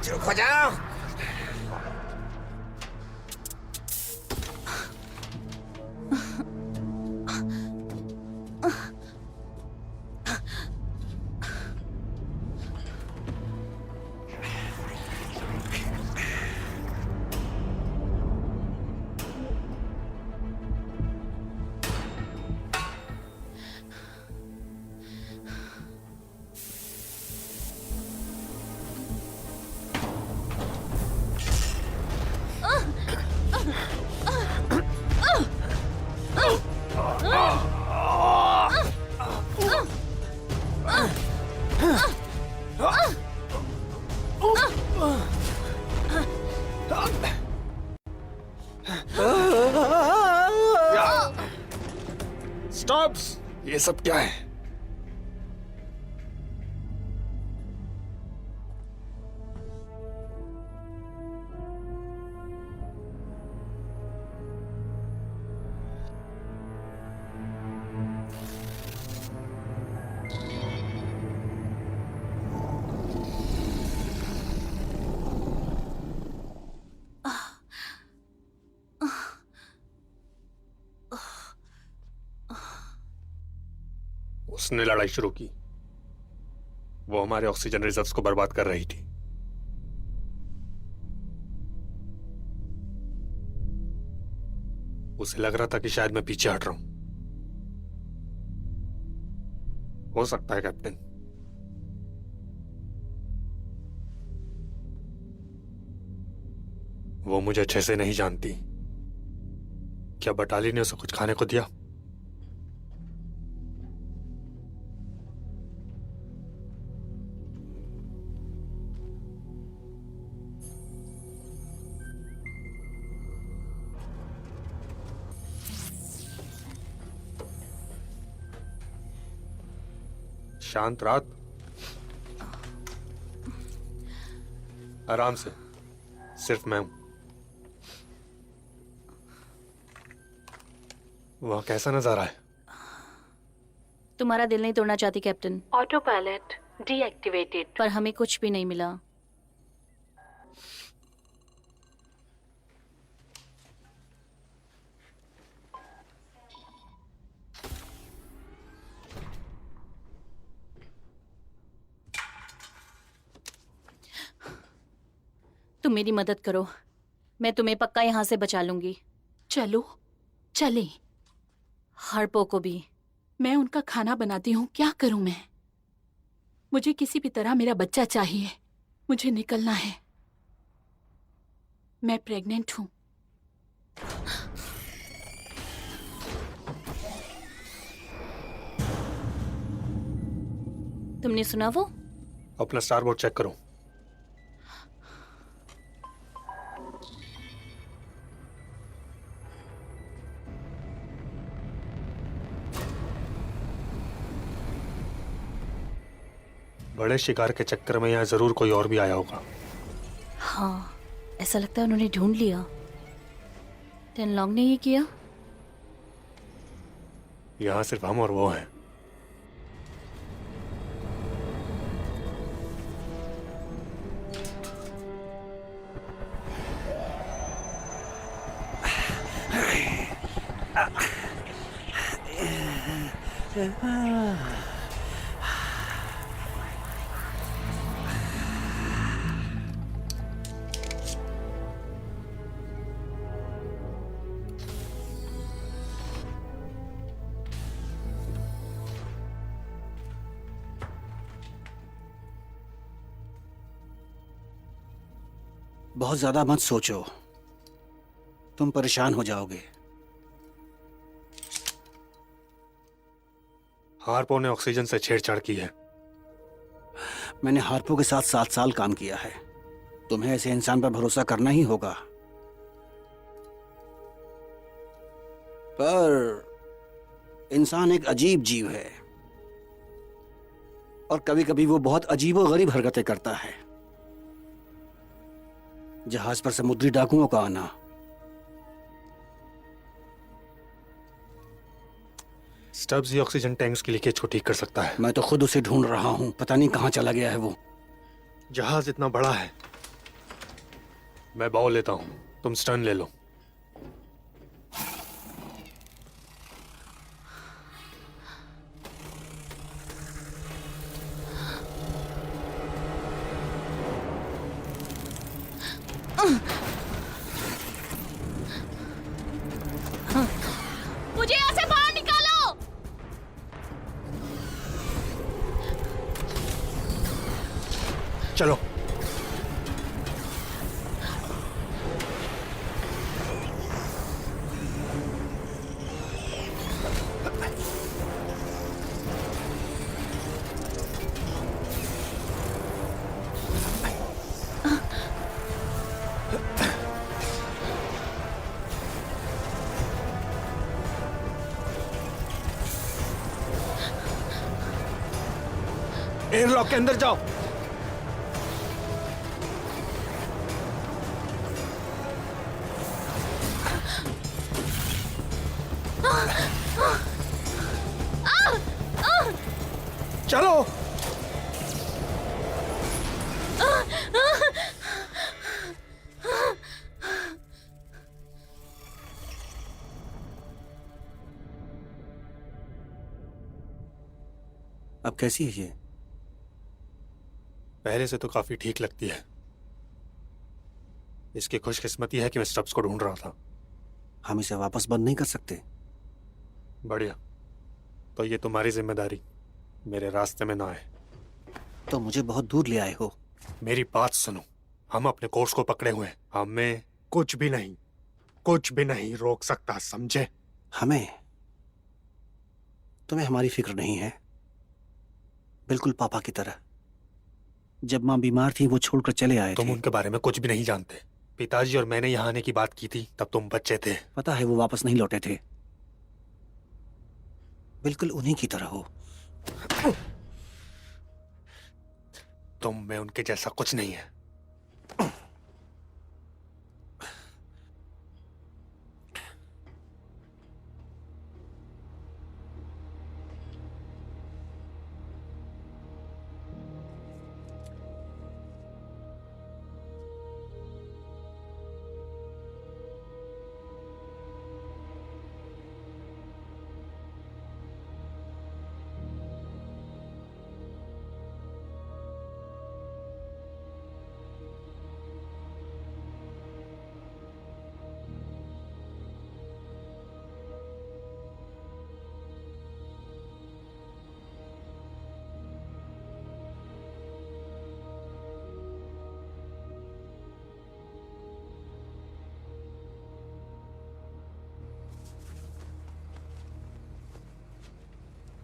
S1: चुप हो जाओ।
S2: स्टॉप्स! ये सब क्या है? उसने लड़ाई शुरू की। वो हमारे ऑक्सीजन रिजर्व्स को बर्बाद कर रही थी। उसे लग रहा था कि शायद मैं पीछे हट रहा हूं। हो सकता है कैप्टन। वो मुझे अच्छे से नहीं जानती। क्या बटाली ने उसे कुछ खाने को दिया? शांत रात, आराम से, सिर्फ मैं हूं। वहां कैसा नजारा है?
S4: तुम्हारा दिल नहीं तोड़ना चाहती कैप्टन,
S6: ऑटो पायलट डीएक्टिवेटेड।
S4: पर हमें कुछ भी नहीं मिला। तुम मेरी मदद करो, मैं तुम्हें पक्का यहां से बचा लूंगी।
S6: चलो चले।
S4: हार्पो को भी।
S6: मैं उनका खाना बनाती हूँ, क्या करूं मैं? मुझे किसी भी तरह मेरा बच्चा चाहिए। मुझे निकलना है। मैं प्रेग्नेंट हूँ।
S4: तुमने सुना वो?
S2: अपना स्टारबोर्ड चेक करो। बड़े शिकार के चक्कर में यहाँ जरूर कोई और भी आया होगा।
S4: हाँ, ऐसा लगता है उन्होंने ढूंढ लिया। टेनलॉन्ग ने ये किया।
S2: यहाँ सिर्फ हम और वो हैं।
S5: बहुत ज्यादा मत सोचो, तुम परेशान हो जाओगे।
S2: हार्पो ने ऑक्सीजन से छेड़छाड़ की है।
S5: मैंने हार्पो के साथ 7 साल काम किया है। तुम्हें ऐसे इंसान पर भरोसा करना ही होगा। पर इंसान एक अजीब जीव है और कभी कभी वो बहुत अजीबोगरीब हरकतें करता है। जहाज पर समुद्री डाकुओं का आना,
S2: स्टब्स ही ऑक्सीजन टैंक्स की लीकेज को ठीक कर सकता है।
S5: मैं तो खुद उसे ढूंढ रहा हूं, पता नहीं कहां चला गया है वो।
S2: जहाज इतना बड़ा है। मैं बाव लेता हूं, तुम स्टर्न ले लो।
S4: मुझे यहाँ से बाहर निकालो।
S2: चलो। एयरलॉक के अंदर जाओ। चलो।
S5: अब कैसी है ये?
S2: पहले से तो काफी ठीक लगती है। इसकी खुशकिस्मती है कि मैं स्टब्स को ढूंढ रहा था।
S5: हम इसे वापस बंद नहीं कर सकते।
S2: बढ़िया, तो ये तुम्हारी जिम्मेदारी, मेरे रास्ते में ना आए।
S5: तो मुझे बहुत दूर ले आए हो।
S2: मेरी बात सुनो, हम अपने कोर्स को पकड़े हुए हैं। हमें कुछ भी नहीं रोक सकता, समझे?
S5: हमें? तुम्हें हमारी फिक्र नहीं है? बिल्कुल पापा की तरह। जब माँ बीमार थी वो छोड़कर चले आए
S2: तुम
S5: थे।
S2: उनके बारे में कुछ भी नहीं जानते। पिताजी और मैंने यहाँ आने की बात की थी, तब तुम बच्चे थे।
S5: पता है वो वापस नहीं लौटे थे। बिल्कुल उन्हीं की तरह हो।
S2: तुम में उनके जैसा कुछ नहीं है।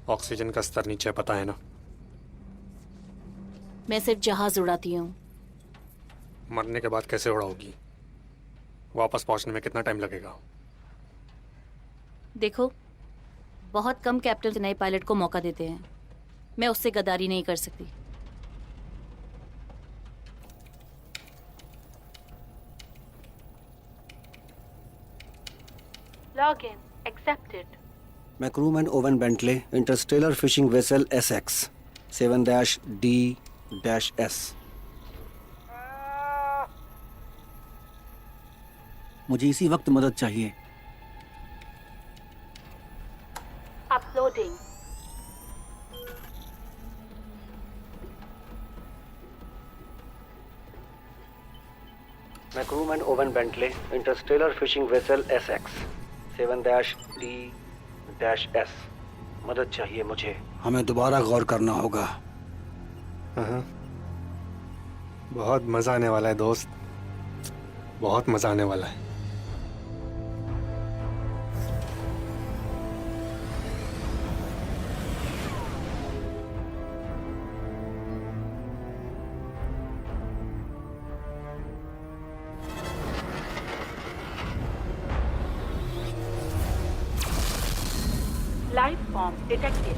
S2: ऑक्सीजन का स्तर नीचे है, पता है ना?
S4: मैं सिर्फ जहाज उड़ाती हूँ।
S2: मरने के बाद कैसे उड़ाओगी? वापस पहुंचने में कितना टाइम लगेगा?
S4: देखो, बहुत कम कैप्टन नए पायलट को मौका देते हैं। मैं उससे गद्दारी नहीं कर सकती।
S6: Login accepted.
S5: मैं crewman Owen Bentley, interstellar fishing vessel SX 7-D-S। मुझे इसी वक्त मदद चाहिए।
S6: Uploading.
S5: मैं crewman Owen Bentley, interstellar fishing vessel SX 7-D-S। मदद चाहिए मुझे। हमें दोबारा गौर करना होगा।
S2: हाँ, बहुत मजा आने वाला है दोस्त, बहुत मजा आने वाला है।
S6: Life form detected.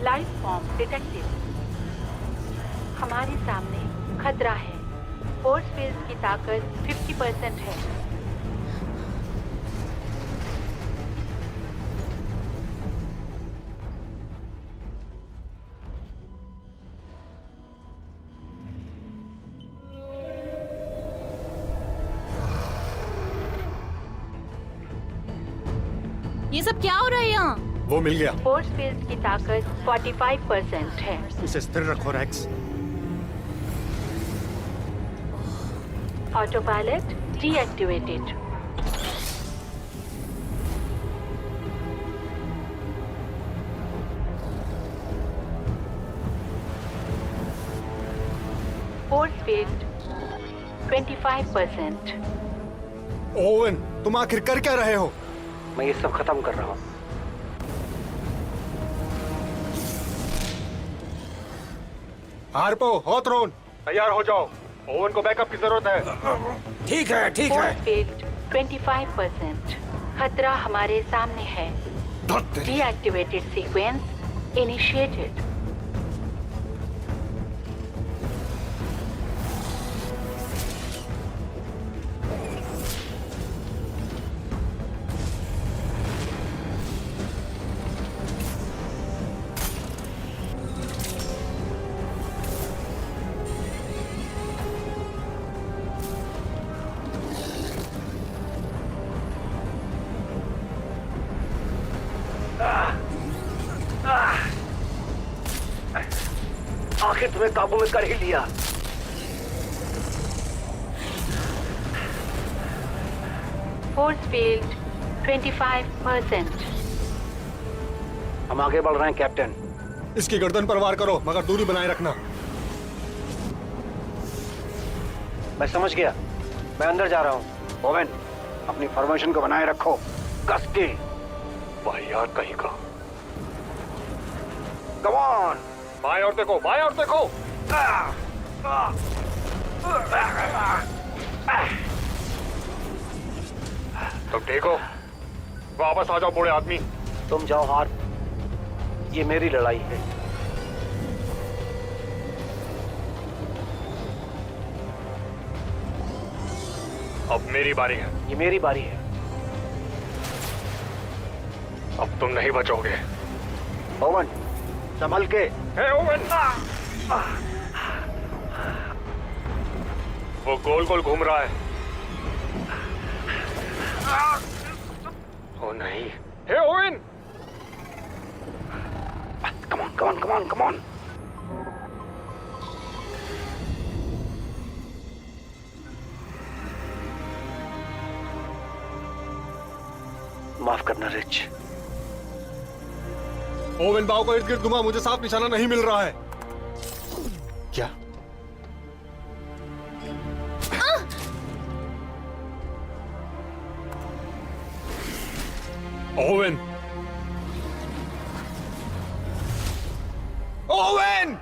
S6: Life form detected. हमारे सामने खतरा है। फोर्स फील्ड की ताकत 50% है।
S4: ये सब क्या हो रहा है यहाँ?
S2: वो मिल गया।
S6: फोर्स फील्ड की ताकत 45% है।
S2: इसे स्थिर रखो Rex.
S6: Auto pilot deactivated. Force field 25%।
S2: Owen, तुम आखिर कर क्या रहे हो?
S5: मैं ये सब खत्म कर रहा हूँ।
S2: हार्पो, हॉथरॉन, तैयार हो जाओ। ओवन को बैकअप की जरूरत है।
S1: ठीक है, ठीक है।
S6: Force field 25%। खतरा हमारे सामने है। Deactivated sequence initiated.
S3: आखिर तुम्हें काबू में कर ही लिया।
S6: Force field 25%।
S3: हम आगे बढ़ रहे हैं कैप्टन।
S2: इसकी गर्दन पर वार करो, मगर दूरी बनाए रखना।
S3: मैं समझ गया, मैं अंदर जा रहा हूँ। ओवेन, अपनी फॉर्मेशन को बनाए रखो, कस के।
S2: वाहियात कहीं का।
S3: Come on.
S2: बाएं और देखो, बाएं और देखो। तुम ठीक हो? वापस आ जाओ बूढ़े आदमी।
S3: तुम जाओ हार, ये मेरी लड़ाई है।
S2: अब मेरी बारी है।
S3: ये मेरी बारी है।
S2: अब तुम नहीं बचोगे।
S3: ओवन, संभल के।
S2: Hey Owen! वो गोल गोल घूम रहा है। ओ नहीं। Hey Owen!
S3: Come on, come on, come on, come on. माफ करना रिच।
S2: ओवन, बाव को इर्द गिर्द घुमा, मुझे साफ निशाना नहीं मिल रहा है। क्या? ओवन! ओवन!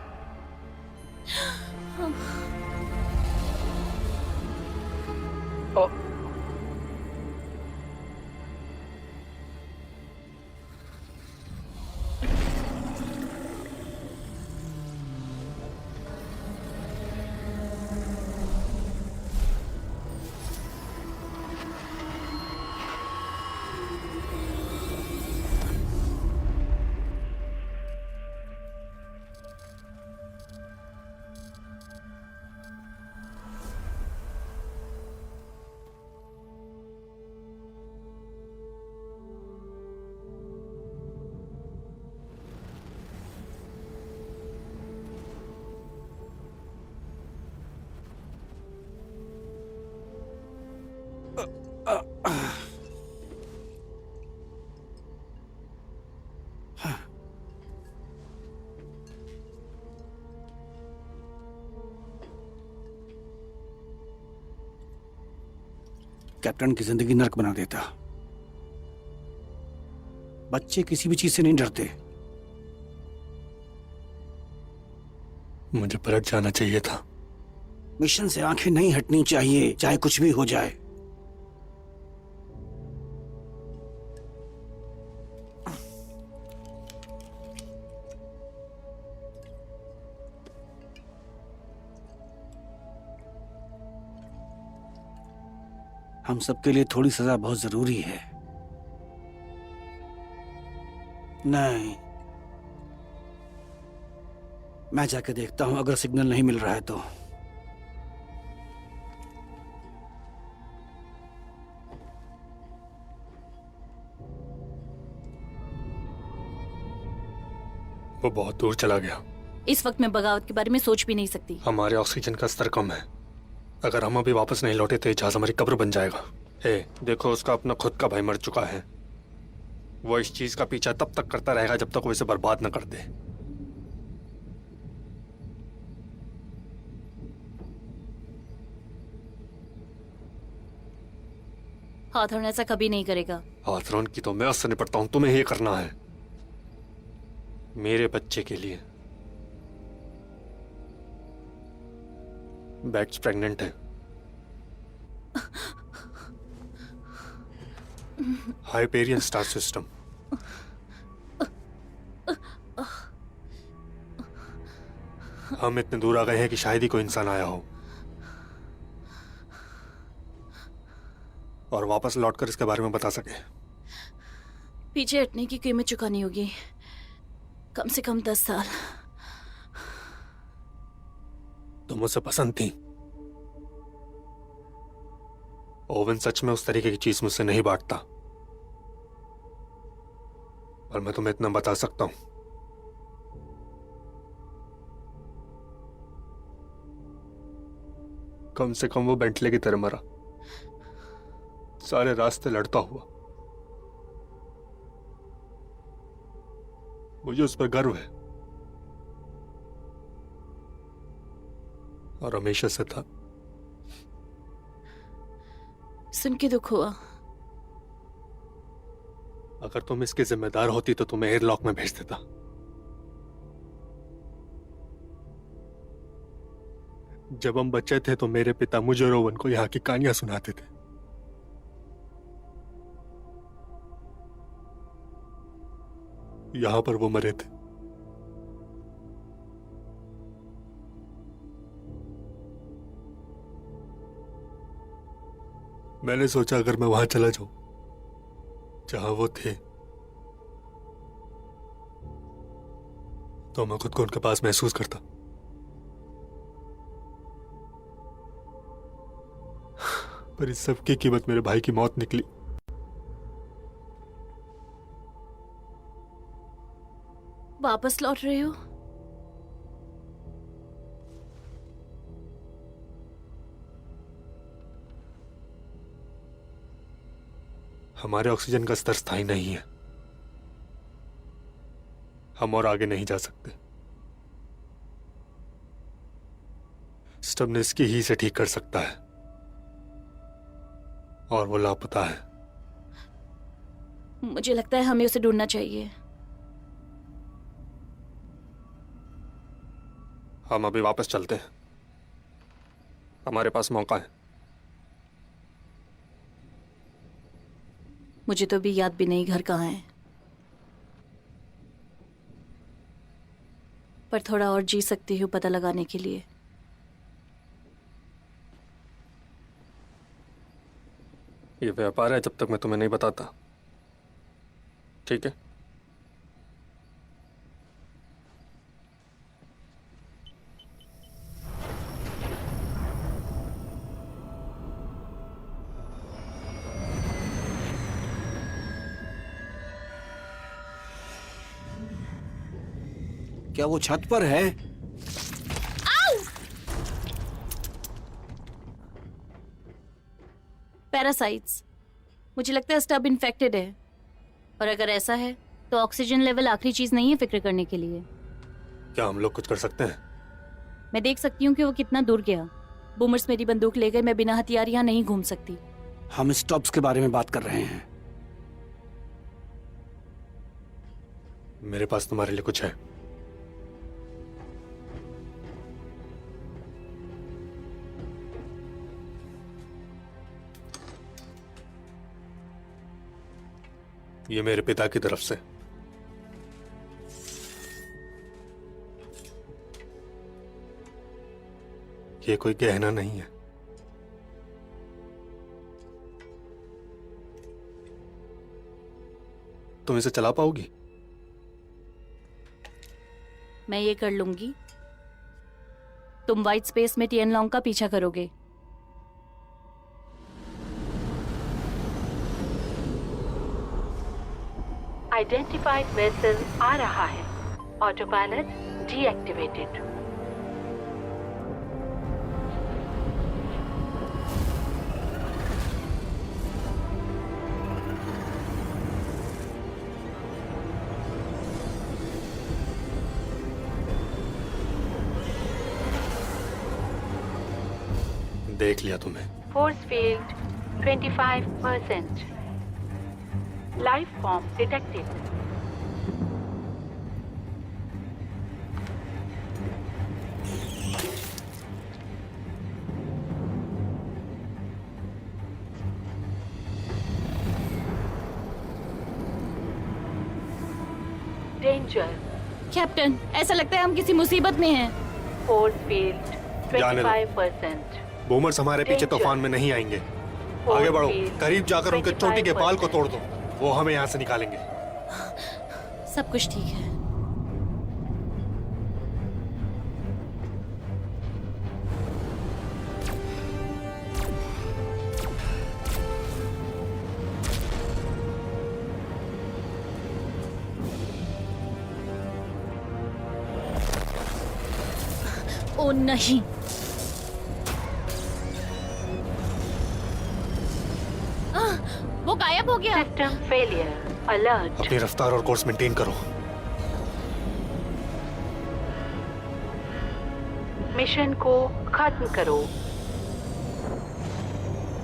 S5: कैप्टन की जिंदगी नर्क बना देता। बच्चे किसी भी चीज से नहीं डरते।
S2: मुझे पलट जाना चाहिए था।
S5: मिशन से आंखें नहीं हटनी चाहिए, चाहे कुछ भी हो जाए। हम सबके लिए थोड़ी सजा बहुत जरूरी है। नहीं, मैं जाके देखता हूं, अगर सिग्नल नहीं मिल रहा है तो।
S2: वो बहुत दूर चला गया।
S4: इस वक्त मैं बगावत के बारे में सोच भी नहीं सकती।
S2: हमारे ऑक्सीजन का स्तर कम है। अगर हम अभी वापस नहीं लौटे तो ये जहाज हमारी कब्र बन जाएगा। ए, देखो, उसका अपना खुद का भाई मर चुका है। वो इस चीज का पीछा तब तक करता रहेगा जब तक वो इसे बर्बाद न कर दे।
S4: हाथरन ऐसा कभी नहीं करेगा।
S2: हाथरन की तो मैं उससे निपटता हूं, तुम्हें ये करना है मेरे बच्चे के लिए। बैट्स प्रेग्नेंट है। Hyperion star system. हम इतने दूर आ गए हैं कि शायद ही कोई इंसान आया हो, और वापस लौटकर इसके बारे में बता सके।
S4: पीछे हटने की कीमत चुकानी होगी, कम से कम 10 साल।
S2: तुम मुझसे पसंद थी। ओवन सच में उस तरीके की चीज मुझसे नहीं बांटता, और मैं तुम्हें इतना बता सकता हूं, कम से कम वो बेंटले की तरह मरा, सारे रास्ते लड़ता हुआ। मुझे उस पर गर्व है, और हमेशा से था।
S4: सुन के दुख हुआ।
S2: अगर तुम इसकी जिम्मेदार होती तो तुम्हें एयरलॉक में भेज देता। जब हम बच्चे थे तो मेरे पिता मुझे और ओवन को यहाँ की कहानियां सुनाते थे। यहां पर वो मरे थे। मैंने सोचा अगर मैं वहां चला जाऊं जहां वो थे, तो मैं खुद को उनके पास महसूस करता। पर इस सब की कीमत मेरे भाई की मौत निकली।
S4: वापस लौट रहे हो?
S2: हमारे ऑक्सीजन का स्तर स्थायी नहीं है, हम और आगे नहीं जा सकते। स्टबनेस की ही से ठीक कर सकता है, और वो लापता है।
S4: मुझे लगता है हमें उसे ढूंढना चाहिए।
S2: हम अभी वापस चलते हैं, हमारे पास मौका है।
S4: मुझे तो भी याद भी नहीं घर कहाँ है, पर थोड़ा और जी सकती हूँ पता लगाने के लिए।
S2: ये व्यापार है जब तक मैं तुम्हें नहीं बताता, ठीक है?
S5: क्या वो छत पर है?
S4: पैरासाइट्स। मुझे लगता है स्टब इन्फेक्टेड है, और अगर ऐसा है तो ऑक्सीजन लेवल आखिरी चीज नहीं है फिक्र करने के लिए।
S2: क्या हम लोग कुछ कर सकते हैं?
S4: मैं देख सकती हूँ कि वो कितना दूर गया। बूमर्स मेरी बंदूक ले गए, मैं बिना हथियार यहाँ नहीं घूम सकती।
S5: हम स्टॉप्स के बारे में बात कर रहे हैं।
S2: मेरे पास तुम्हारे लिए कुछ है। ये मेरे पिता की तरफ से। ये कोई गहना नहीं है, तुम इसे चला पाओगी?
S4: मैं ये कर लूंगी। तुम व्हाइट स्पेस में टियन लॉन्ग का पीछा करोगे।
S6: आइडेंटिफाइड वेसल आ रहा है। Auto pilot deactivated.
S2: देख लिया तुम्हें।
S6: Force field 25%। Life form detected. Danger.
S4: Captain, ऐसा लगता है हम किसी मुसीबत में हैं।
S6: फोर्स फील्ड
S2: जाने दो।
S6: 25%।
S2: बूमर्स हमारे पीछे
S6: Danger.
S2: तूफान में नहीं आएंगे। आगे बढ़ो,
S6: field,
S2: करीब जाकर उनके चोटी के बाल को
S6: 25%.
S2: तोड़ दो, वो हमें यहाँ से निकालेंगे।
S4: सब कुछ ठीक है। ओ नहीं, वो गायब हो गया।
S6: System failure. अलर्ट।
S2: अपनी रफ्तार और कोर्स मेंटेन करो।
S6: मिशन को खत्म करो।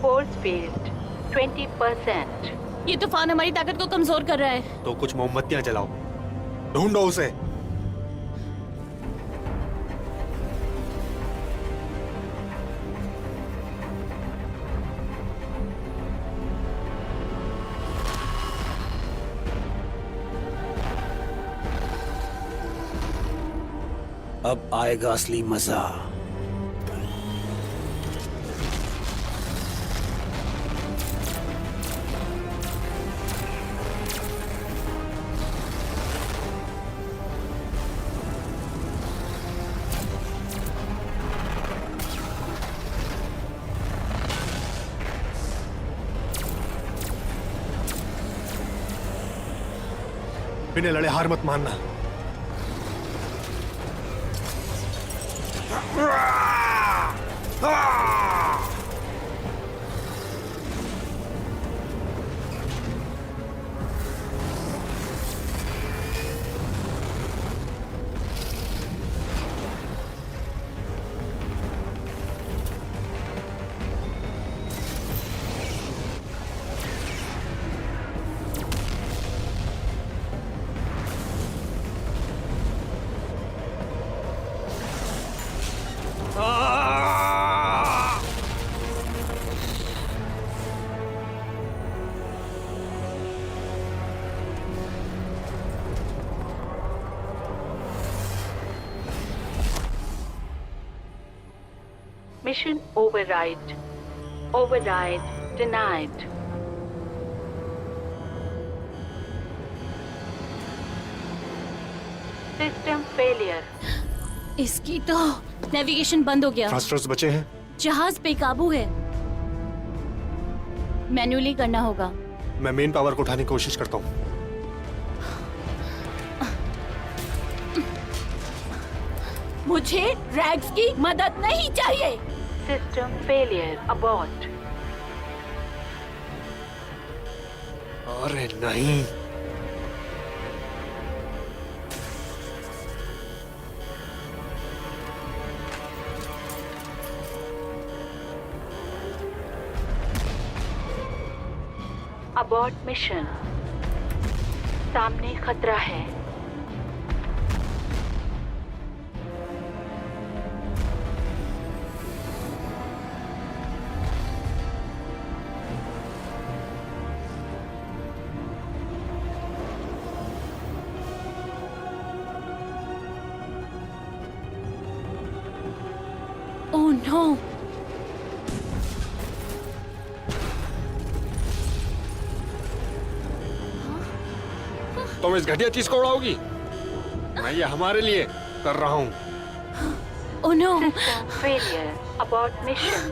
S6: Force field 20%।
S4: ये तूफान हमारी ताकत को कमजोर कर रहा है।
S2: तो कुछ मोमबत्तियां जलाओ, ढूंढो उसे।
S5: अब आएगा असली मजा।
S2: बिना लड़े हार मत मानना।
S6: Mission override. Override denied. System failure.
S4: इसकी तो नेविगेशन बंद हो गया।
S2: थ्रस्टर्स बचे हैं।
S4: जहाज बेकाबू है। मैन्युअली करना होगा।
S2: मैं मेन पावर को उठाने की कोशिश करता हूँ।
S6: मुझे रैग्स की मदद नहीं चाहिए। System failure. Abort.
S2: अरे नहीं,
S6: Abort mission. सामने खतरा है।
S4: ओह नो,
S2: तुम इस घटिया चीज को उड़ाओगी? मैं ये हमारे लिए कर रहा हूँ।
S4: Oh no.
S6: System failure. Abort mission.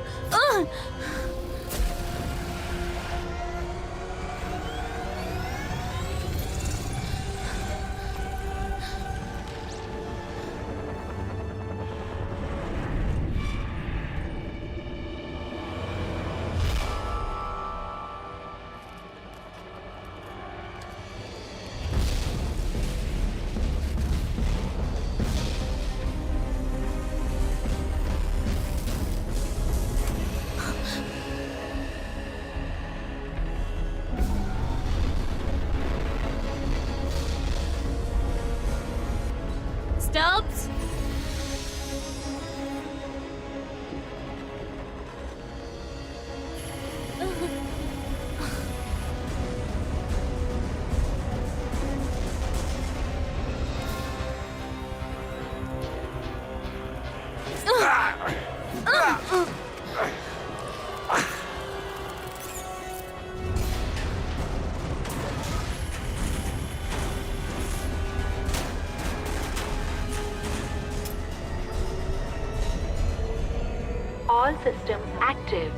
S6: All systems active.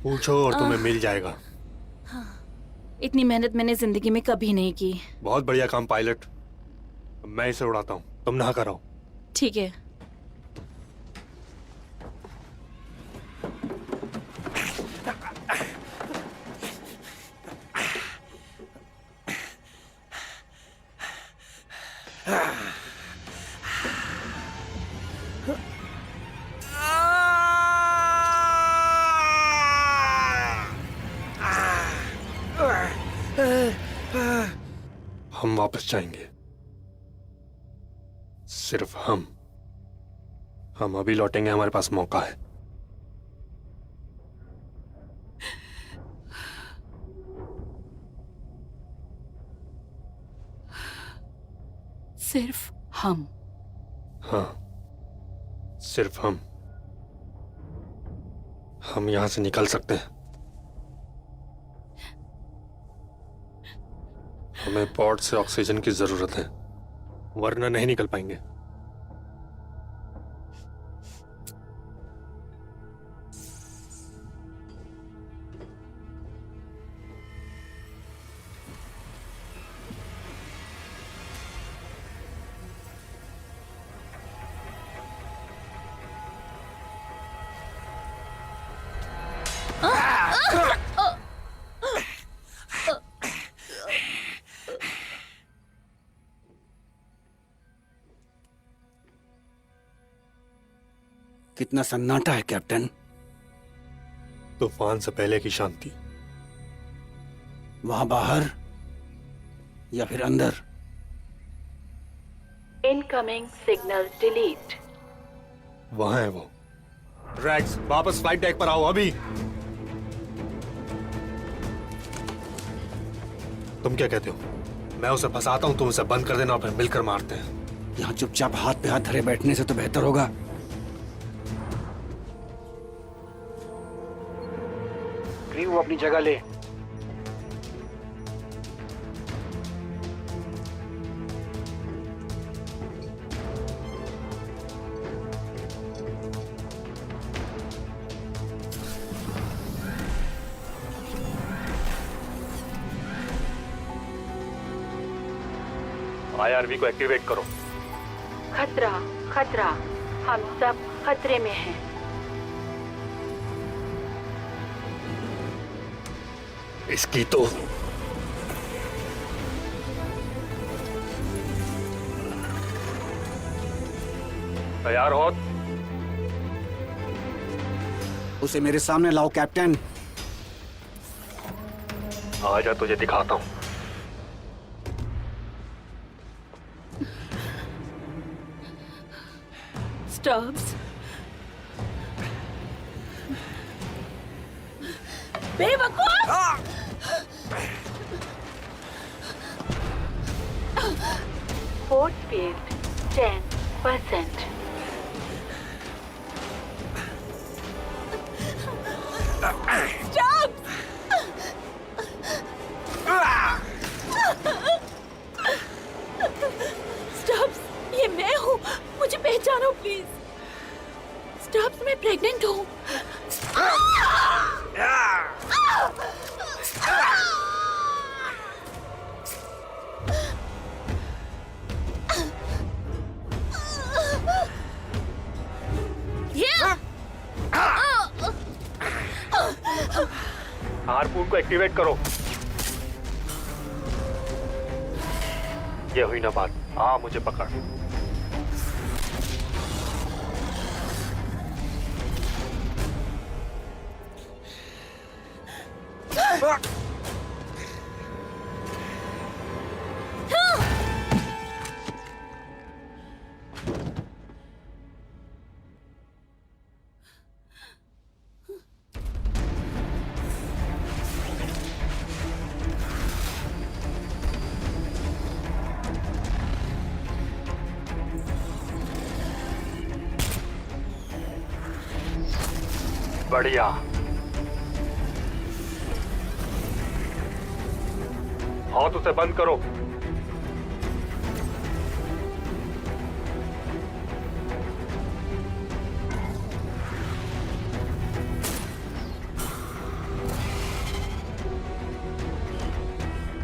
S2: पूछो और तुम्हें मिल जाएगा।
S4: इतनी मेहनत मैंने जिंदगी में कभी नहीं की।
S2: बहुत बढ़िया काम पायलट। मैं इसे उड़ाता हूँ, तुम नहा कर आओ।
S4: ठीक है।
S2: हम वापस जाएंगे, सिर्फ हम अभी लौटेंगे, हमारे पास मौका है।
S6: सिर्फ हम।
S2: हाँ, सिर्फ हम यहां से निकल सकते हैं। हमें पॉड से ऑक्सीजन की जरूरत है, वरना नहीं निकल पाएंगे।
S5: कितना सन्नाटा है कैप्टन।
S2: तूफान से पहले की शांति।
S5: वहां बाहर या फिर अंदर?
S6: Incoming signal delete.
S2: वहां है वो। रैक्स, वापस फ्लाइट डेक पर आओ अभी। तुम क्या कहते हो? मैं उसे फंसाता हूं, तुम उसे बंद कर देना और फिर मिलकर मारते हैं।
S5: यहां चुपचाप हाथ पे हाथ धरे बैठने से तो बेहतर होगा।
S3: क्रू अपनी जगह ले।
S2: IRV को एक्टिवेट करो।
S6: खतरा, खतरा, हम सब खतरे में हैं।
S2: इसकी तो तैयार हो?
S5: उसे मेरे सामने लाओ कैप्टन।
S2: आजा, तुझे दिखाता हूं।
S6: स्टॉप्स। बेवकूफ! Force field 10%। स्टॉप! स्टॉप्स, ये मैं हूँ, मुझे पहचानो प्लीज। स्टॉप्स, मैं प्रेग्नेंट हूँ।
S2: हार्पून को एक्टिवेट करो। ये हुई ना बात। हाँ, मुझे पकड़। बढ़िया। हाथ उसे बंद करो।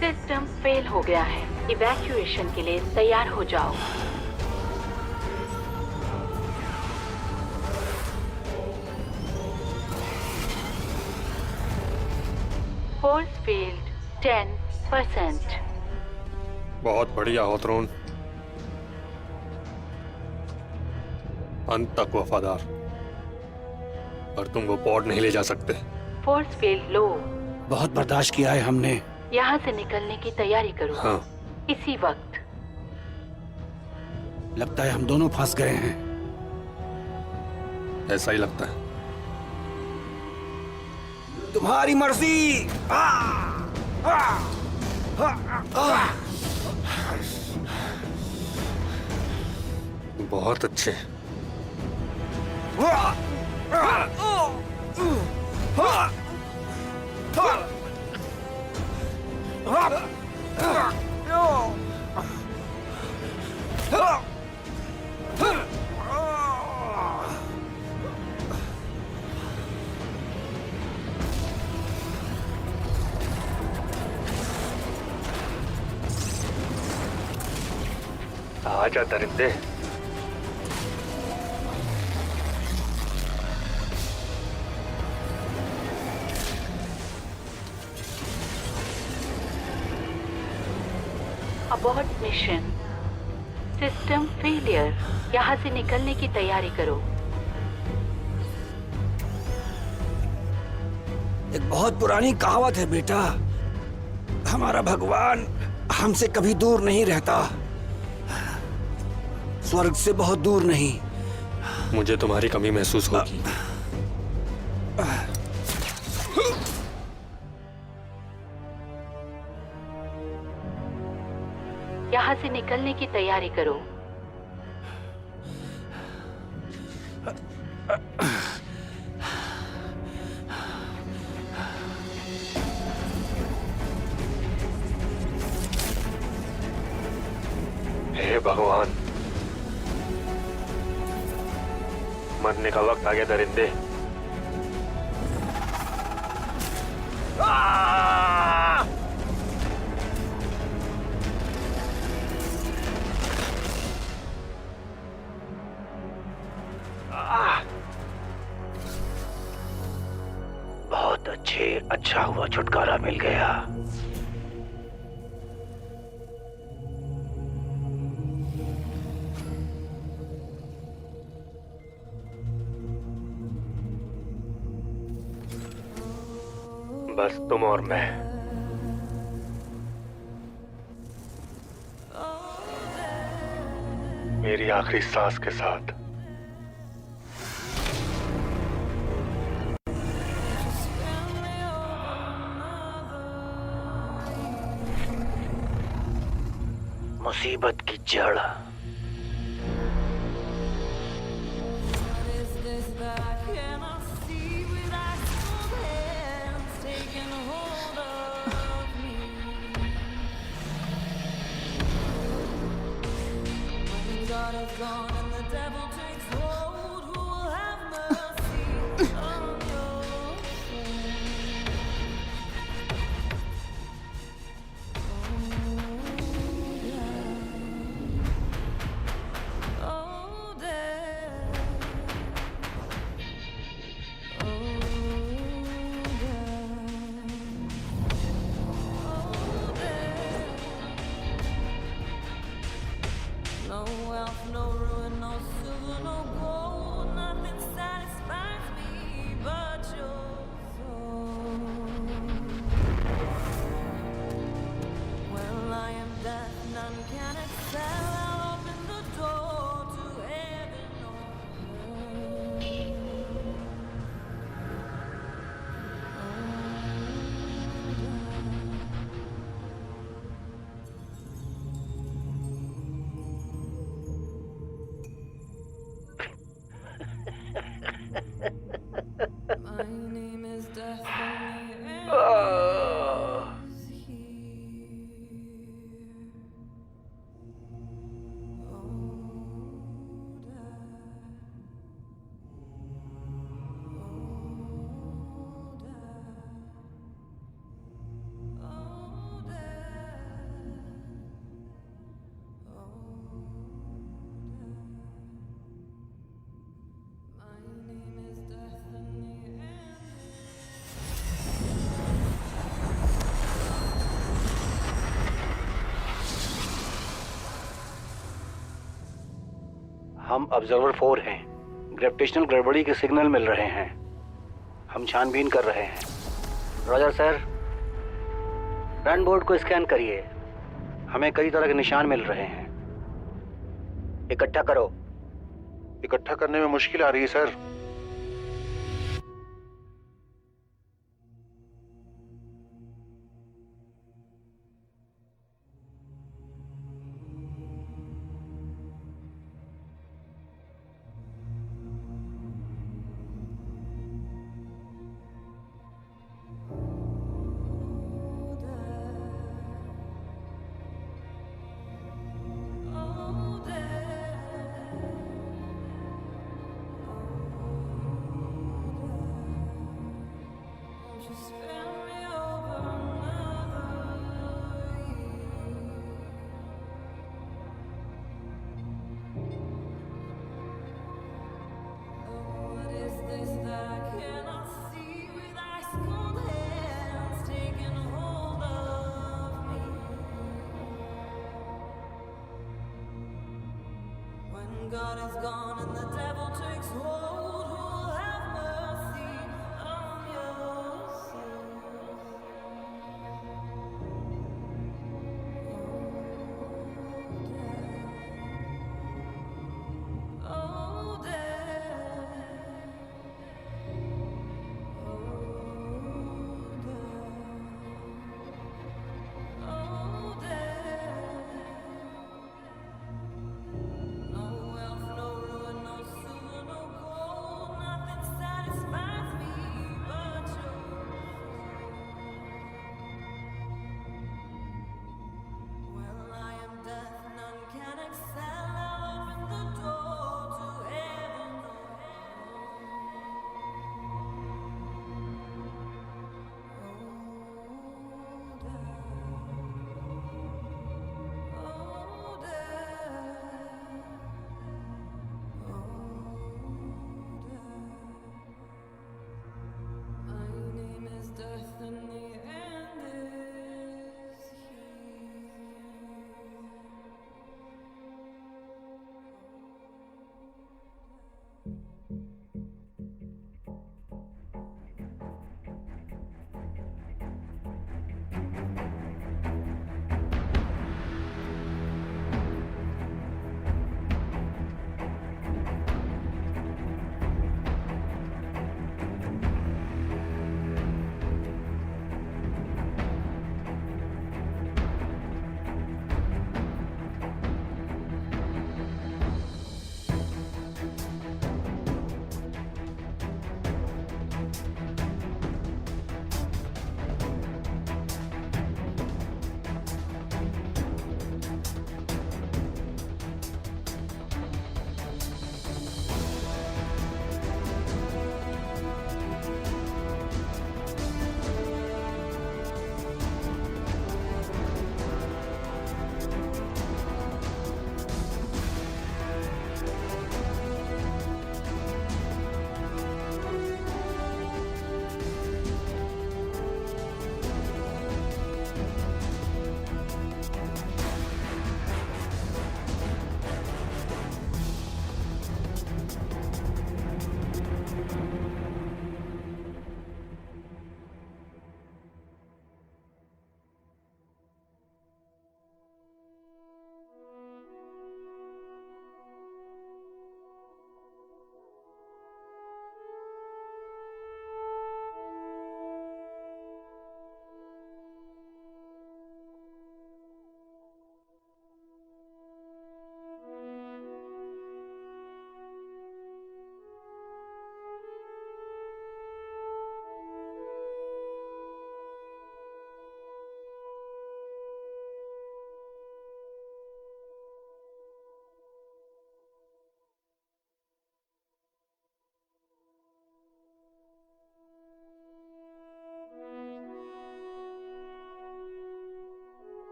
S6: सिस्टम फेल हो गया है। इवैक्यूएशन के लिए तैयार हो जाओ। Force field 10%।
S2: बहुत बढ़िया होथरोन, अंत तक वफादार। पर तुम वो पॉड नहीं ले जा सकते।
S6: फोर्स फील्ड लो।
S5: बहुत बर्दाश्त किया है हमने।
S6: यहाँ से निकलने की तैयारी करो।
S2: हाँ।
S6: इसी वक्त।
S5: लगता है हम दोनों फंस गए हैं।
S2: ऐसा ही लगता है।
S1: तुम्हारी मर्जी।
S2: बहुत अच्छे। आजा दरिंदे।
S6: Abort mission. System failure. यहाँ से निकलने की तैयारी करो।
S1: एक बहुत पुरानी कहावत है बेटा, हमारा भगवान हमसे कभी दूर नहीं रहता, स्वर्ग से बहुत दूर नहीं।
S2: मुझे तुम्हारी कमी महसूस होगी।
S6: यहाँ से निकलने की तैयारी करो।
S2: हे भगवान, मरने का वक्त आ गया दरिंदे।
S3: बहुत अच्छे, अच्छा हुआ छुटकारा मिल गया।
S2: बस तुम और मैं। मेरी आखिरी सांस के साथ।
S3: मुसीबत की जड़।
S7: No wealth, no ruin, no silver
S3: हम ऑब्जर्वर 4 हैं। ग्रेविटेशनल गड़बड़ी के सिग्नल मिल रहे हैं। हम छानबीन कर रहे हैं। रॉजर सर, रन बोर्ड को स्कैन करिए। हमें कई तरह के निशान मिल रहे हैं। इकट्ठा करो।
S7: इकट्ठा करने में मुश्किल आ रही है sir.
S8: God is gone and the devil takes hold.